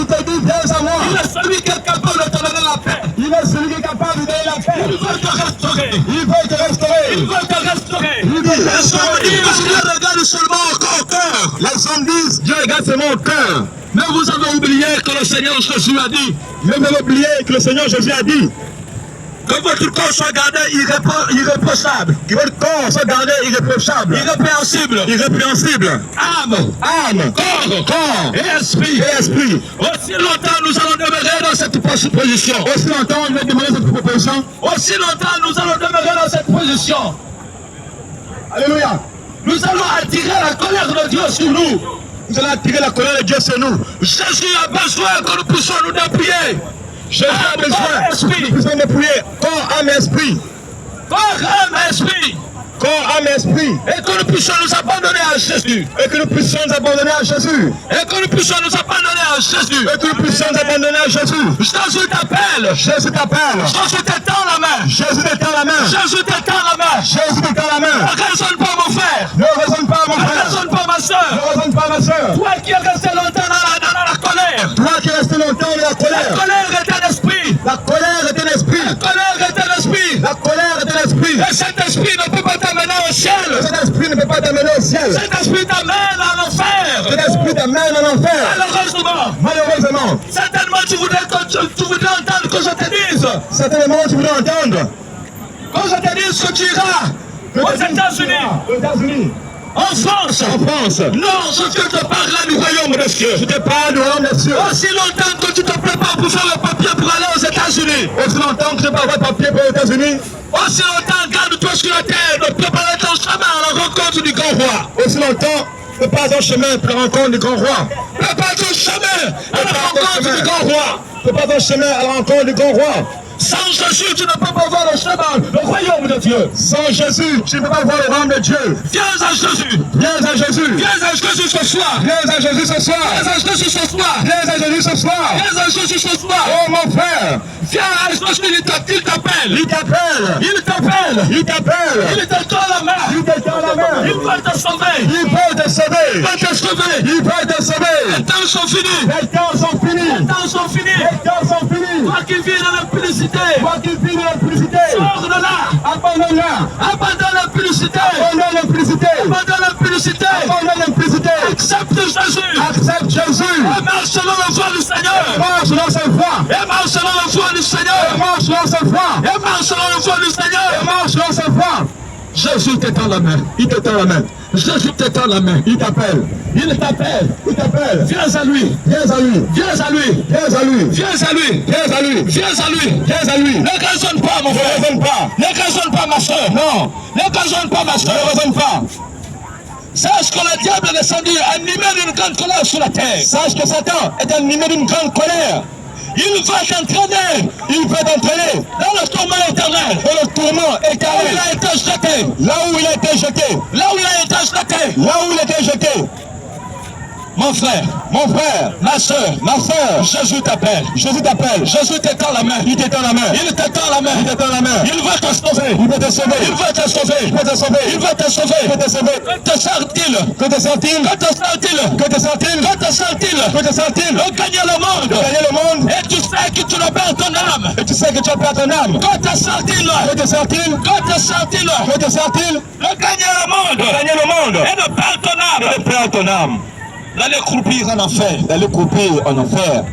Il est celui qui est capable de te donner la paix. Il veut te restaurer. Regarde seulement au cœur. Les hommes disent, Dieu regarde seulement au cœur. Mais vous avez oublié que le Seigneur Jésus a dit. Que votre corps soit gardé irréprochable. Irrépréhensible. Âme. Corps. Et esprit. Aussi longtemps nous allons demeurer dans cette position. Alléluia. Nous allons attirer la colère de Dieu sur nous. Jésus a besoin que nous puissions nous dépouiller. Corps, âme, esprit. Et que nous puissions nous abandonner à Jésus. Jésus t'appelle. Jésus t'étend la main. Ne raisonne pas mon frère. Ne raisonne pas ma soeur. Toi qui es resté longtemps dans la colère. La colère est un esprit. Et cet esprit ne peut pas t'amener au ciel. Cet esprit t'amène à l'enfer. Malheureusement. Certainement tu voudrais entendre que je te dise. Quand je te dise que tu iras aux États-Unis. En France. Non, je te parle du royaume des cieux. Aussi longtemps que tu te prépares pour faire le papier pour aller aux États-Unis. Aussi longtemps, garde-toi sur la terre de préparer ton chemin à la rencontre du grand roi. Aussi longtemps, prépare ton chemin pour la rencontre du grand roi. Prépare ton chemin à la rencontre du grand roi. Sans Jésus, tu ne peux pas voir le chemin, le royaume de Dieu. Sans Jésus, tu ne peux pas voir le royaume de Dieu. Viens à Jésus. Viens à Jésus. Viens à Jésus ce soir. Viens à Jésus ce soir. Viens à Jésus ce soir. Viens à Jésus ce soir. Viens à Jésus ce soir. Oh mon frère. Viens à Jésus, il t'appelle. Il t'appelle. Il t'appelle. Il t'appelle. Il te tend la main. Il te tend la main. Il va te sauver. Il va te sauver. Il va te sauver. Il va te sauver. Les temps sont finis. Les temps sont finis. Les temps sont finis. Les temps sont finis. Toi qui vis dans l'impudicité. Toi qui vis dans l'impudicité. Sors de là. Abandonne-la. Abandonne l'impudicité. Abandonne l'impudicité. Abandonne l'impudicité. Abandonne l'impudicité. Accepte Jésus. Accepte Jésus. Et marche selon la voie du Seigneur. Marche dans sa voie. Et marche selon la voie du Seigneur. Et marche dans sa voie. Et marche selon la voie du Seigneur. Et marche dans sa voie. Jésus t'étend la main. Il t'étend la main. Jésus t'étend la main. Il t'appelle. Il t'appelle. Il t'appelle. Viens à lui. Viens à lui. Viens à lui. Viens à lui. Viens à lui. Viens à lui. Viens à lui. Viens à lui. Ne raisonne pas, mon frère. Ne raisonne pas. Ne raisonne pas, ma soeur. Non. Ne raisonne pas, ma soeur. Ne raisonne pas. Sache que le diable est descendu animé d'une grande colère sur la terre. Sache que Satan est animé d'une grande colère. Il va t'entraîner, il va t'entraîner dans le tourment éternel. Dans le tourment éternel. Là où il a été jeté. Là où il a été jeté. Là où il a été jeté. Là où il a été jeté. Mon frère, ma soeur, Jésus t'appelle, Jésus t'étend la main, il t'étend la main, il t'étend la main, il t'étend la main, il va te sauver, il va te sauver, il va te sauver, il va te sauver, il va te sauver, il va te sauver. Que te sert-il? Que te sert-il? Que te sert-il? Que te sert-il? Que te sert-il? Que te sert-il? De gagner le monde, de gagner le monde, et tu sais que tu vas perdre ton âme, et tu sais que tu vas perdre ton âme. Que te sert-il? Que te sert-il? Que te sert-il? Que te sert-il? De gagner le monde, de gagner le monde, et de perdre ton âme, et de perdre ton âme. D'aller croupir en enfer. D'aller croupir en enfer.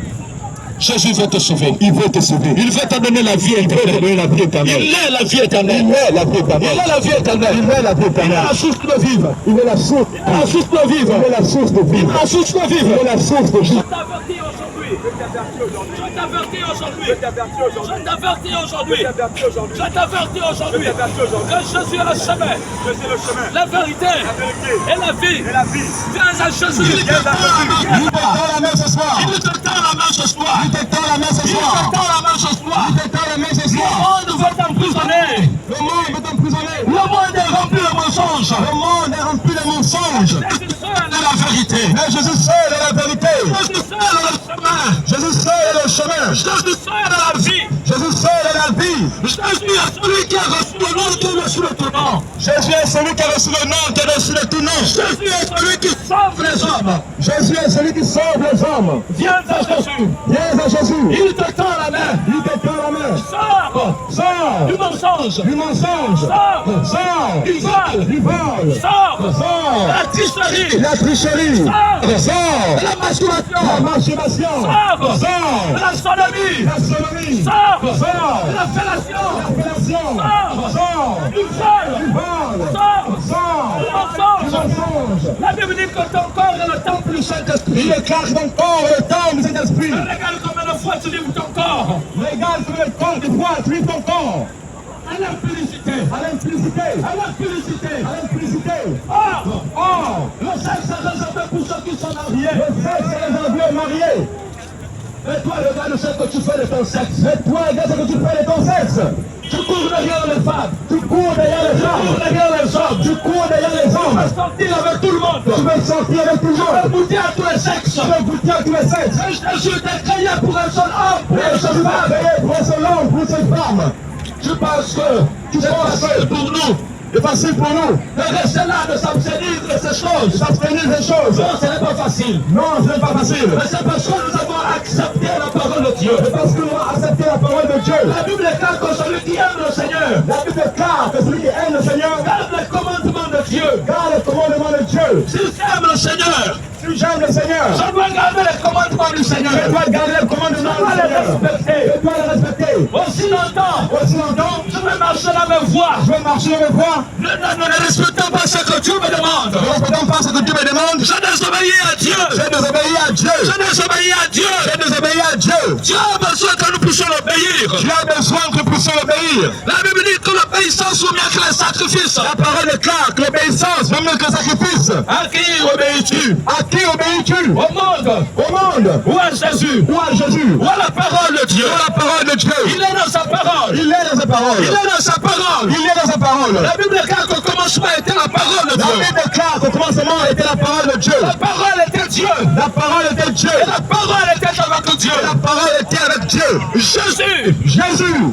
Jésus veut te sauver. Il veut te sauver. Il veut te donner la vie éternelle. Il veut te donner la vie éternelle. Il est la vie éternelle. Il est la vie éternelle. Il est la vie éternelle. Il est la vie éternelle. Il est la source de vivre. Il est la source. Il est la source de vivre. Il est la source de vivre. La source de vivre. Il est la source de vivre. Je t'avertis aujourd'hui. Je t'avertis aujourd'hui. Je t'avertis aujourd'hui. Je t'avertis aujourd'hui. Je t'avertis aujourd'hui. Je t'avertis aujourd'hui. Que Jésus est le chemin. Jésus est le chemin. La vérité. Et la vie. Et la vie. Viens à Jésus. Il te tend la main ce soir. Il te tend la main ce soir. Il te tend la main ce soir. Il te tend la main ce soir. Il te tend la main ce soir. Le monde veut t'emprisonner. Le monde veut t'emprisonner. Le monde est rempli de mensonges. Le monde est rempli de mensonges. Jésus seul est la vérité. Mais Jésus seul est la vérité. Jésus seul est le chemin. Jésus seul est le chemin. Jésus seul est la vie. Jésus seul est la vie. Jésus est celui qui a reçu le nom qui est reçu le tout nom. Jésus est celui qui a reçu le nom qui est reçu le tout nom. Jésus est celui qui sauve les hommes. Jésus est celui qui sauve les hommes. Viens à Jésus. Viens à Jésus. Il te tend la main. Il te tend la main. Sors. Sors. Du mensonge. Du mensonge. Sors. Sors. Du vol. Du vol. Sors. Sors. La tricherie. La tricherie. Sors. Sors. La masturbation. La masturbation. Sors. Sors. La sodomie. La sodomie. Sors. Sors. La fellation. La fellation. Sors. Sors. Du vol. Du vol. Sors. Sors. Du mensonge. Du mensonge. La Bible dit que ton corps est le temple du Saint-Esprit. Il déclare que ton corps est le temple du Saint-Esprit. Regarde combien de fois tu livres ton corps. Regarde combien de fois tu livres ton corps. À l'impudicité. À l'impudicité. À l'impudicité. À l'impudicité. Or, le sexe est réservé pour ceux qui sont mariés. Le sexe est réservé aux mariés. Et toi, regarde ce que tu fais de ton sexe. Et toi, regarde ce que tu fais de ton sexe. Tu cours derrière les femmes. Tu cours derrière les femmes. Tu cours derrière les hommes. Tu cours derrière les hommes. Tu veux sortir avec tout le monde. Tu veux sortir avec tout le monde. Tu veux goûter à tous les sexes. Tu veux goûter à tous les sexes. Et Jésus t'est créé pour un seul homme. Pour un seul femme. Pour un seul homme. Pour une seule femme. Tu penses que c'est facile pour nous. C'est facile pour nous de rester là, de s'abstenir de ces choses. S'abstenir des choses. Non, ce n'est pas facile. Non, ce n'est pas facile. Mais c'est parce que nous avons accepté la parole de Dieu. C'est parce que nous avons accepté la parole de Dieu. La Bible déclare que celui qui aime le Seigneur. La Bible déclare que celui qui aime le Seigneur garde les commandements de Dieu. Garde les commandements de Dieu. Si j'aime le Seigneur. Si j'aime le Seigneur. Je dois garder les commandements du Seigneur. Je dois garder les commandements du Seigneur. Je dois les respecter. Aussi longtemps. Je vais marcher dans mes voies. Je vais marcher dans mes voies. Ne respectons pas ce que Dieu me demande. Ne respectons pas ce que Dieu me demande. Je désobéis à Dieu. Je désobéis à Dieu. Je désobéis à Dieu. Je désobéis à Dieu. Dieu a besoin que nous puissions l'obéir. obéir. Tu as besoin que nous puissions obéir. La Bible dit que l'obéissance vaut mieux que le sacrifice. La parole déclare que l'obéissance vaut mieux que le sacrifice. À qui obéis-tu? À qui obéis-tu? Au monde. Au monde. Ou à Jésus? Ou à Jésus? Ou à la parole de Dieu? Ou à la parole de Dieu? Il est dans sa parole. Il est dans sa parole. Il est dans sa parole. Il est dans sa parole. La Bible déclare qu'au commencement était la parole de Dieu. La Bible déclare qu'au commencement était la parole de Dieu. La parole était Dieu. La parole était Dieu. Et la parole était avec Dieu. La parole était avec Dieu. Jésus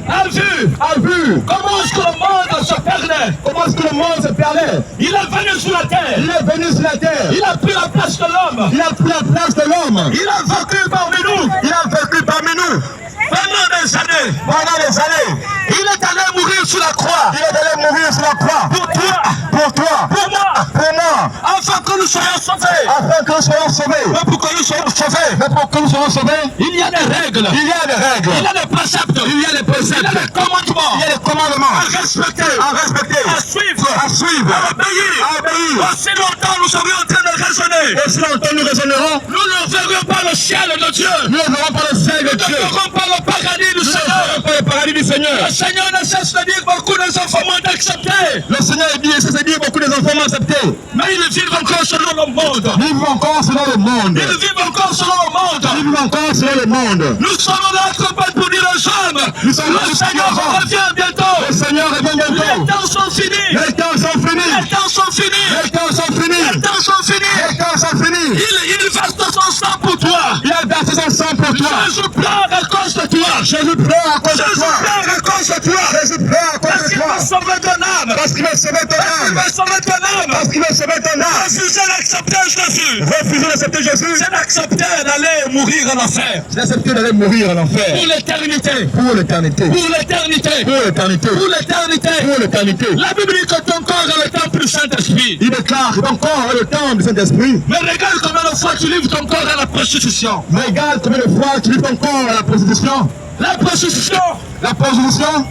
a vu comment est-ce que le monde se perdait. Comment est-ce que le monde se perdait. Il est venu sur la terre. Il est venu sur la terre. Il a pris la place de l'homme. Il a pris la place de l'homme. Il a vécu parmi nous. Il a vécu parmi nous. Pendant des années. Pendant des années. Il est allé mourir sur la croix. Il est allé mourir sur la croix. Pour toi. Pour toi. Pour moi. Pour moi. Afin que nous soyons sauvés. Afin que nous soyons sauvés. Mais pour que nous soyons sauvés. Mais pour que nous soyons sauvés. Il y a des règles. Il y a des règles. Il y a des préceptes. Il y a des préceptes. Il y a des commandements. Il y a des commandements. À respecter. À respecter. À suivre. À suivre. À obéir. À obéir. Aussi longtemps nous serions en train de raisonner. Aussi longtemps nous raisonnerons. Nous ne verrons pas le ciel de Dieu. Nous ne verrons pas le ciel de Dieu. Nous ne verrons pas le paradis du Seigneur. Nous ne verrons pas le paradis du Seigneur. Le Seigneur ne cesse de dire beaucoup des enfants m'ont accepté. Le Seigneur dit, cesse de dire beaucoup des enfants m'ont accepté. Mais ils vivent encore selon le monde. Ils vivent encore selon le monde. Ils vivent encore selon le monde. Ils vivent encore selon le monde. Nous sommes là pour dire aux hommes. Le Seigneur revient bientôt. Le Seigneur revient bientôt. Les temps sont finis. Les temps sont finis. Les temps sont finis. Les temps sont finis. Les temps sont finis. Les temps sont finis. Il verse son sang pour toi. Il a versé son sang pour toi. Jésus pleure à cause de toi. Jésus pleure à cause de toi. Jésus pleure à cause de toi. Jésus pleure à cause de toi. Parce qu'il va sauver ton âme. Parce qu'il va sauver ton âme. Parce qu'il va sauver ton âme. Parce qu'il va sauver ton âme. Refuser d'accepter Jésus. Refuser d'accepter Jésus. C'est d'accepter d'aller mourir en enfer. C'est d'accepter d'aller mourir en enfer. Pour l'éternité. Pour l'éternité. Pour l'éternité. Pour l'éternité. Pour l'éternité. Pour l'éternité. La Bible dit que ton corps est le temple du Saint-Esprit. Il déclare que ton corps est le temple du Saint-Esprit. Mais regarde combien de fois tu livres ton corps à la prostitution. Mais regarde combien de fois tu livres ton corps à la prostitution. La prostitution. La prostitution.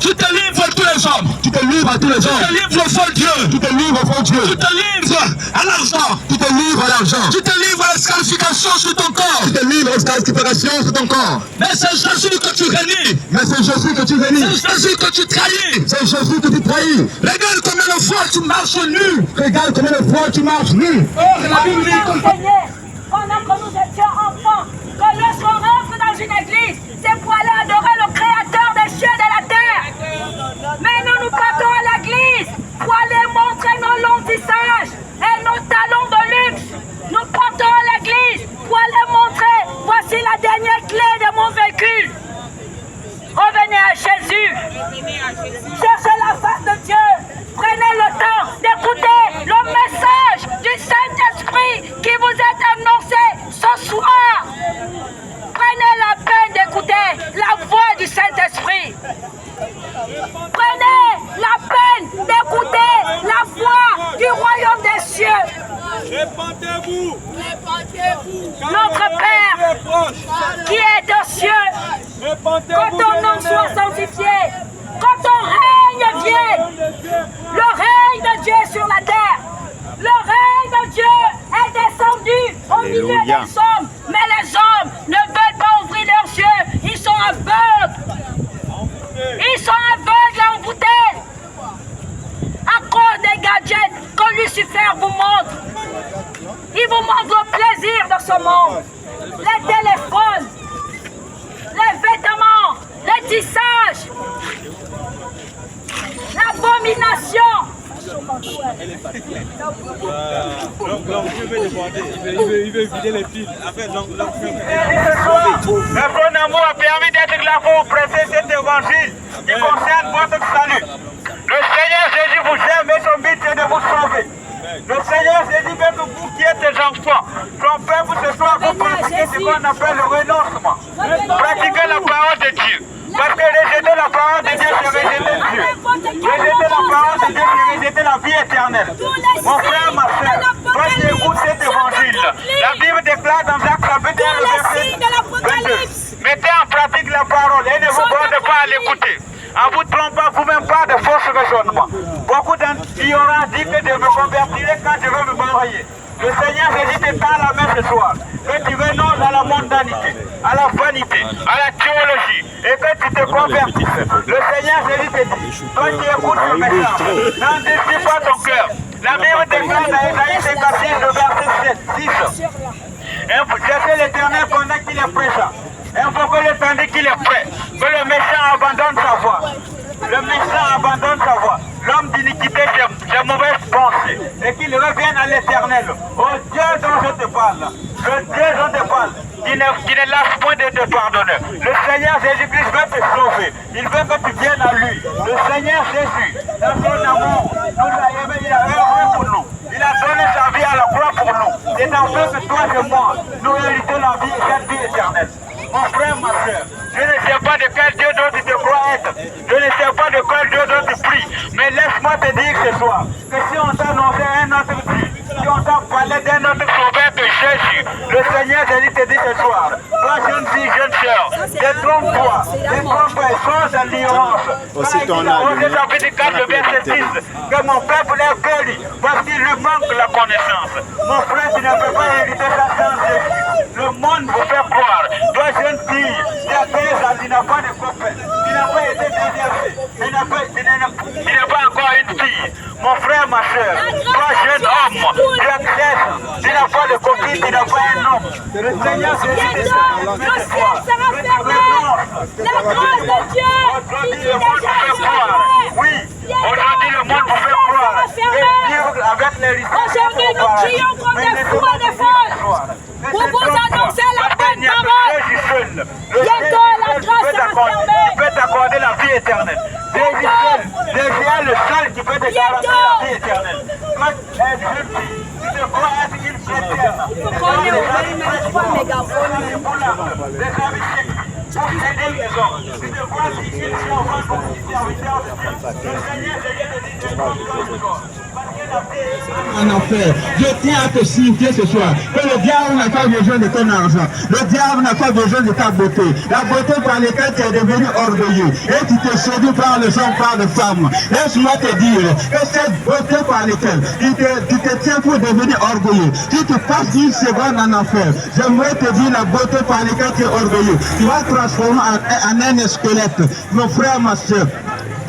Tu te livres à tous les hommes. Tu te livres à tous les hommes. Tu te livres au faux Dieu. Tu te livres au faux Dieu. Tu te livres à l'argent. Tu te livres à l'argent. Tu te livres à la scarification sur ton corps. Tu te livres à la scarification sur ton corps. Mais c'est Jésus que tu réunis. Mais c'est Jésus que tu réunis. C'est Jésus que tu trahis. C'est Jésus que tu trahis. Regarde combien de fois tu marches nu. Regarde combien de fois tu marches nu. Or, la Bible dit que pendant que nous étions enfants, que lorsqu'on rentre dans une église, c'est pour aller adorer le Créateur des cieux et de la terre. Mais nous nous partons à l'église pour aller montrer nos longs tissages et nos talons de luxe. Nous partons à l'église pour aller montrer, voici la dernière clé de mon véhicule. Revenez à Jésus. Cherchez la face de Dieu. Prenez le temps d'écouter le message du Saint-Esprit qui vous est annoncé ce soir. Prenez la peine d'écouter la voix du Saint-Esprit. Prenez la peine d'écouter la voix du royaume des cieux. Répandez-vous. Notre Père qui est aux cieux, quand ton nom soit sanctifié, quand ton règne vienne, le règne de Dieu sur la terre, le règne de Dieu est descendu au milieu des hommes, mais les hommes ne veulent pas ouvrir leurs yeux, ils sont aveugles. Ils sont aveugles et envoûtés à cause des gadgets que Lucifer vous montre. Il vous montre le plaisir de ce monde, les téléphones, les vêtements, les tissages, l'abomination. Il veut vider les piles. Le bon amour a permis d'être là pour vous prêcher cet évangile qui concerne votre salut. Le Seigneur Jésus vous aime et son but c'est de vous sauver. Le Seigneur Jésus veut que vous qui êtes des enfants, son peuple ce soir vous pratiquez ce qu'on appelle le renoncement. Pratiquez la parole de Dieu. Parce que rejeter la parole de Dieu, c'est rejeter Dieu. Rejeter la parole de Dieu, c'est rejeter la vie éternelle. Mon frère, ma soeur, toi qui écoutes cet évangile, la Bible déclare dans Jacques chapitre 1, verset 22. Mettez en pratique la parole et ne vous bordez pas à l'écouter. En vous trompant vous-même pas de fausses raisonnements. Beaucoup d'ignorants disent que je me convertirai quand je veux me marier. Le Seigneur Jésus te tend la main ce soir. Que tu renonces à la mondanité, à la vanité, à la théologie. Et que tu te convertisses. Le Seigneur Jésus te dit, toi qui écoutes ce message, n'endurcis pas ton cœur. La Bible déclare dans Ésaïe 56, le verset 6. Cherchez l'Éternel pendant qu'il est présent. Il faut que le temps qu'il est prêt, que le méchant abandonne sa voie. Le méchant abandonne sa voie. L'homme d'iniquité, j'ai mauvaise pensée. Et qu'il revienne à l'Éternel. Au Dieu dont je te parle. Le Dieu dont je te parle. Qui ne lâche point de te pardonner. Le Seigneur Jésus-Christ veut te sauver. Il veut que tu viennes à lui. Le Seigneur Jésus, dans son amour, nous a aimés, il a œuvré pour nous. Il a donné sa vie à la croix pour nous. C'est en fait que toi et moi, nous héritons la vie et cette vie éternelle. Mon frère, ma soeur, je ne sais pas de quel Dieu dont tu te crois être. Je ne sais pas de quel Dieu dont tu pries. Mais laisse-moi te dire ce soir que si on t'a annoncé un autre Dieu, si on t'a parlé d'un autre sauveur que Jésus, le Seigneur Jésus te dit ce soir, toi jeune fille, jeune sœur, détrompe-toi, sans ignorance. Aussi ton âme. Au chapitre 4, le verset 10, que mon peuple est péri parce qu'il lui manque la connaissance. Mon frère, tu ne peux pas hériter ça sans Jésus. Le monde vous fait croire. Toi, jeune fille, tu as 15 ans, tu n'as pas de copain, tu n'as pas été déserté, tu n'es pas encore une fille. Mon frère, ma soeur, toi, jeune homme, tu as 16 ans, tu n'as pas de copine, tu n'as pas un homme. Le Seigneur Jésus te dit, le ciel sera fermé. La grâce de Dieu qui dit déjà oui, aujourd'hui le monde vous fait croire. Avec les aujourd'hui, nous crions comme des fous et des folles pour vous annoncer la bonne parole. Bientôt, la grâce sera fermée. Il peut t'accorder la vie éternelle. Jésus est le seul qui peut te garantir la vie éternelle. Toi, tu te crois être une chrétienne. Il faut qu'on ait ouvert même 3 mégaphones. En enfer. Je tiens à te signifier ce soir que le diable n'a pas besoin de ton argent. Le diable n'a pas besoin de ta beauté. La beauté par laquelle tu es devenu orgueilleux et tu te séduis par les hommes, par les femmes. Laisse-moi te dire que cette beauté par laquelle tu te tiens pour devenir orgueilleux, si tu passes une seconde en enfer, j'aimerais te dire la beauté par laquelle tu es orgueilleux, tu vas transformer en un squelette. Mon frère, ma soeur,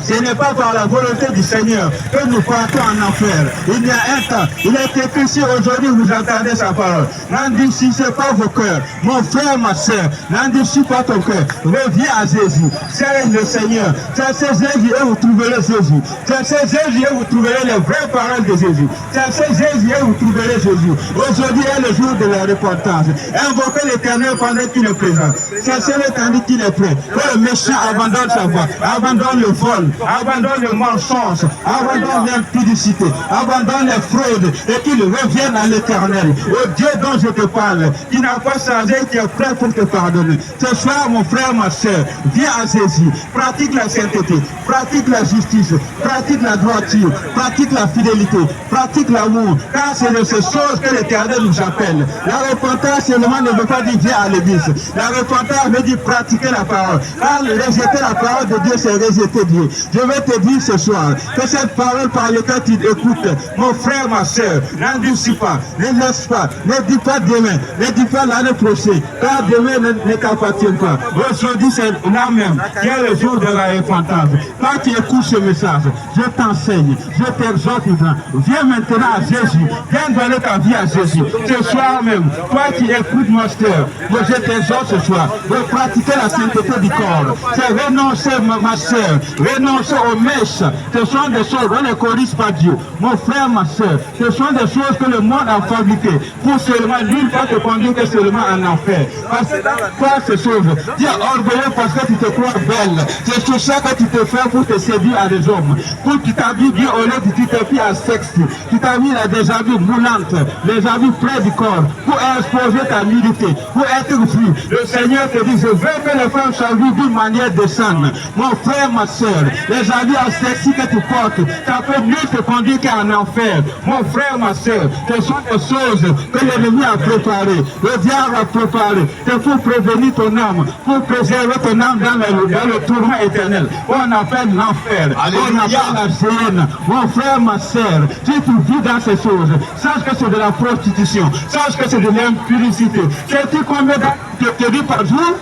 ce n'est pas par la volonté du Seigneur que nous partons en enfer. Il y a un temps, il est écrit si aujourd'hui vous entendez sa parole. N'endurcissez pas vos cœurs. Mon frère, ma soeur, n'endurcis pas ton cœur. Reviens à Jésus. C'est le Seigneur. Cherchez Jésus et vous trouverez Jésus. Cherchez Jésus et vous trouverez les vraies paroles de Jésus. Cherchez Jésus et vous trouverez Jésus. Aujourd'hui est le jour de la repentance. Invoquez l'Éternel pendant qu'il est présent. Cherchez-le tandis qu'il est prêt. Que le méchant abandonne sa voie, abandonne le vol, abandonne le mensonge, abandonne l'impudicité, abandonne les fraudes et qu'il revienne à l'Éternel, au Dieu dont je te parle, qui n'a pas changé, qui est prêt pour te pardonner. Ce soir, mon frère, ma soeur, viens à Jésus, pratique la sainteté, pratique la justice, pratique la droiture, pratique la fidélité, pratique l'amour, car c'est de ces choses que l'Éternel nous appelle. La repentance seulement ne veut pas dire viens à l'église. La repentance veut dire pratiquer la parole. Car rejeter la parole de Dieu, c'est rejeter Dieu. Je vais te dire ce soir que cette parole par laquelle tu écoutes, mon frère, ma soeur, n'endurcis pas, ne laisse pas, ne dis pas demain, ne dis pas l'année prochaine, car demain ne t'appartient pas. Aujourd'hui, c'est là même qui est le jour de la repentance. Quand tu écoutes ce message, je t'enseigne, je t'exhorte, viens maintenant à Jésus, viens donner ta vie à Jésus. Ce soir même, toi qui écoutes ma soeur, je t'exhorte ce soir de pratiquer la sainteté du corps. C'est renoncer, ma soeur, renoncer aux mèches. Ce sont des choses, on ne corrige pas Dieu. Mon frère, ma soeur, ce sont des choses que le monde a fabriquées pour seulement, nul pas te conduire que seulement en enfer. Parce que toi, ces choses, tu es orgueilleux parce que tu te crois belle. C'est tout ça que tu te fais pour te séduire à des hommes. Pour que tu t'habilles bien au lieu de tu te fies à sexe. Tu t'habilles à des habits moulantes, des habits près du corps, pour exposer ta nudité, pour être vu. Le Seigneur te dit, je veux que les femmes soient vues d'une manière décente. Mon frère, ma soeur, les habits à sexy que tu portes, ça peut mieux te conduire qu'en enfer. Mon frère, ma soeur, ce sont des choses que l'ennemi a préparées, le diable a préparé. C'est pour prévenir ton âme, pour préserver ton âme dans le tourment éternel. On appelle l'enfer, on appelle la gêne. Mon frère, ma soeur, si tu vis dans ces choses, sache que c'est de la prostitution, sache que c'est de l'impudicité. Sais-tu combien tu te dis par jour?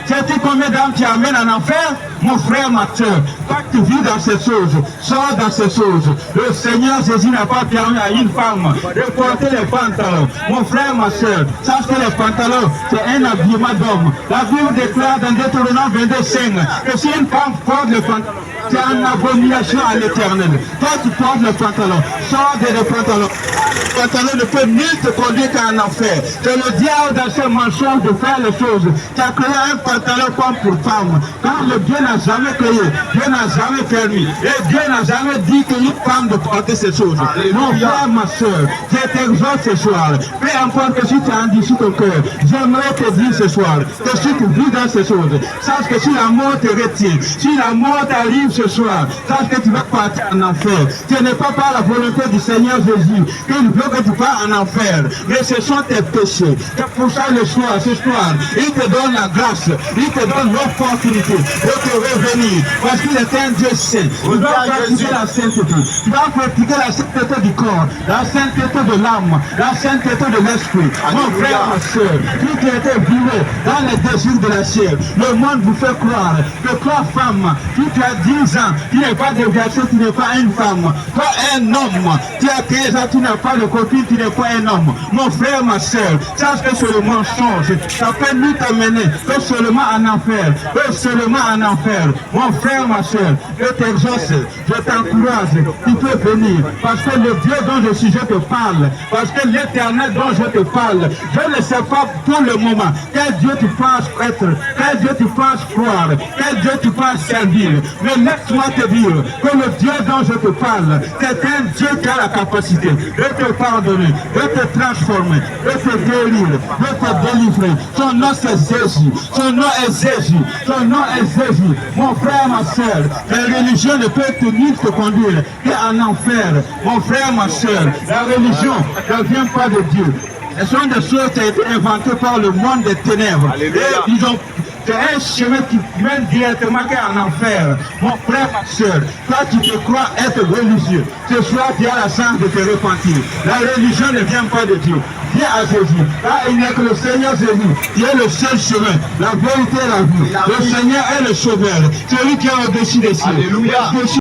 Sais-tu combien d'âmes tu amènes en enfer? Mon frère, ma soeur, toi tu vis dans ces choses, sors dans ces choses. Le Seigneur Jésus n'a pas permis à une femme de porter les pantalons. Mon frère, ma soeur, sache que les pantalons, c'est un habillement d'homme. La Bible déclare dans Deutéronome 22:5 que si une femme porte le pantalon, c'est une abomination à l'Éternel. Toi tu portes le pantalon, sors de le pantalon. Le pantalon ne peut ni te conduire qu'à un enfer. C'est le diable dans ses mensonges de faire les choses. Tu as créé un pantalon comme pour femme. Quand le Dieu n'a jamais créé, Dieu n'a jamais permis. Et Dieu n'a jamais dit qu'une femme de porter ces choses. Mon frère, ma soeur, je t'exhorte ce soir. Peu importe que si tu as un dessous ton cœur, j'aimerais te dire ce soir que si tu vis dans ces choses, sache que si la mort te retient, si la mort t'arrive ce soir, sache que tu vas partir en enfer. Ce n'est pas par la volonté du Seigneur Jésus qu'il veut que tu pars en enfer, mais ce sont tes péchés. C'est pour ça le soir, ce soir, il te donne la grâce, il te donne l'opportunité de te revenir, parce qu'il est un Dieu saint. Tu dois pratiquer la sainteté, tu dois pratiquer la sainteté du corps, la sainteté de l'âme, la sainteté de l'esprit. Mon frère, ma soeur, si tu étais vivant dans les désirs de la chair, le monde vous fait croire que toi, femme, si tu as 10 ans, tu n'es pas déversé, tu n'es pas une femme. Toi, un homme, tu as 15 ans, tu n'as pas de copine, tu n'es pas un homme. Mon frère, ma soeur, sache que c'est le mensonge. Ça peut nous t'amener que seulement en enfer, que seulement en enfer. Mon frère, ma soeur, je t'exauce, je t'encourage, tu peux venir. Parce que le Dieu dont je suis, je te parle. Parce que l'Éternel dont je te parle, je ne sais pas pour le moment quel Dieu tu penses être, quel Dieu tu penses croire, quel Dieu tu penses servir. Mais laisse-moi te dire que le Dieu dont je te parle, c'est un Dieu qui a la capacité de te pardonner, de te transformer, de te guérir, de te délivrer. Son nom c'est Jésus, son nom est Jésus, son nom est Jésus. Mon frère, ma soeur, la religion ne peut ni te conduire qu'en enfer. Mon frère, ma soeur, la religion ne vient pas de Dieu. Ce sont des choses qui ont été inventées par le monde des ténèbres. Et ils ont c'est un chemin qui mène directement en enfer. Mon frère, ma soeur, toi tu te crois être religieux. Ce soir, tu as la chance de te repentir. La religion ne vient pas de Dieu. Viens à Jésus. Là, il n'est que le Seigneur Jésus qui est le seul chemin. La vérité et la vie. Le Seigneur est le sauveur. Celui qui est au-dessus des cieux. Alléluia.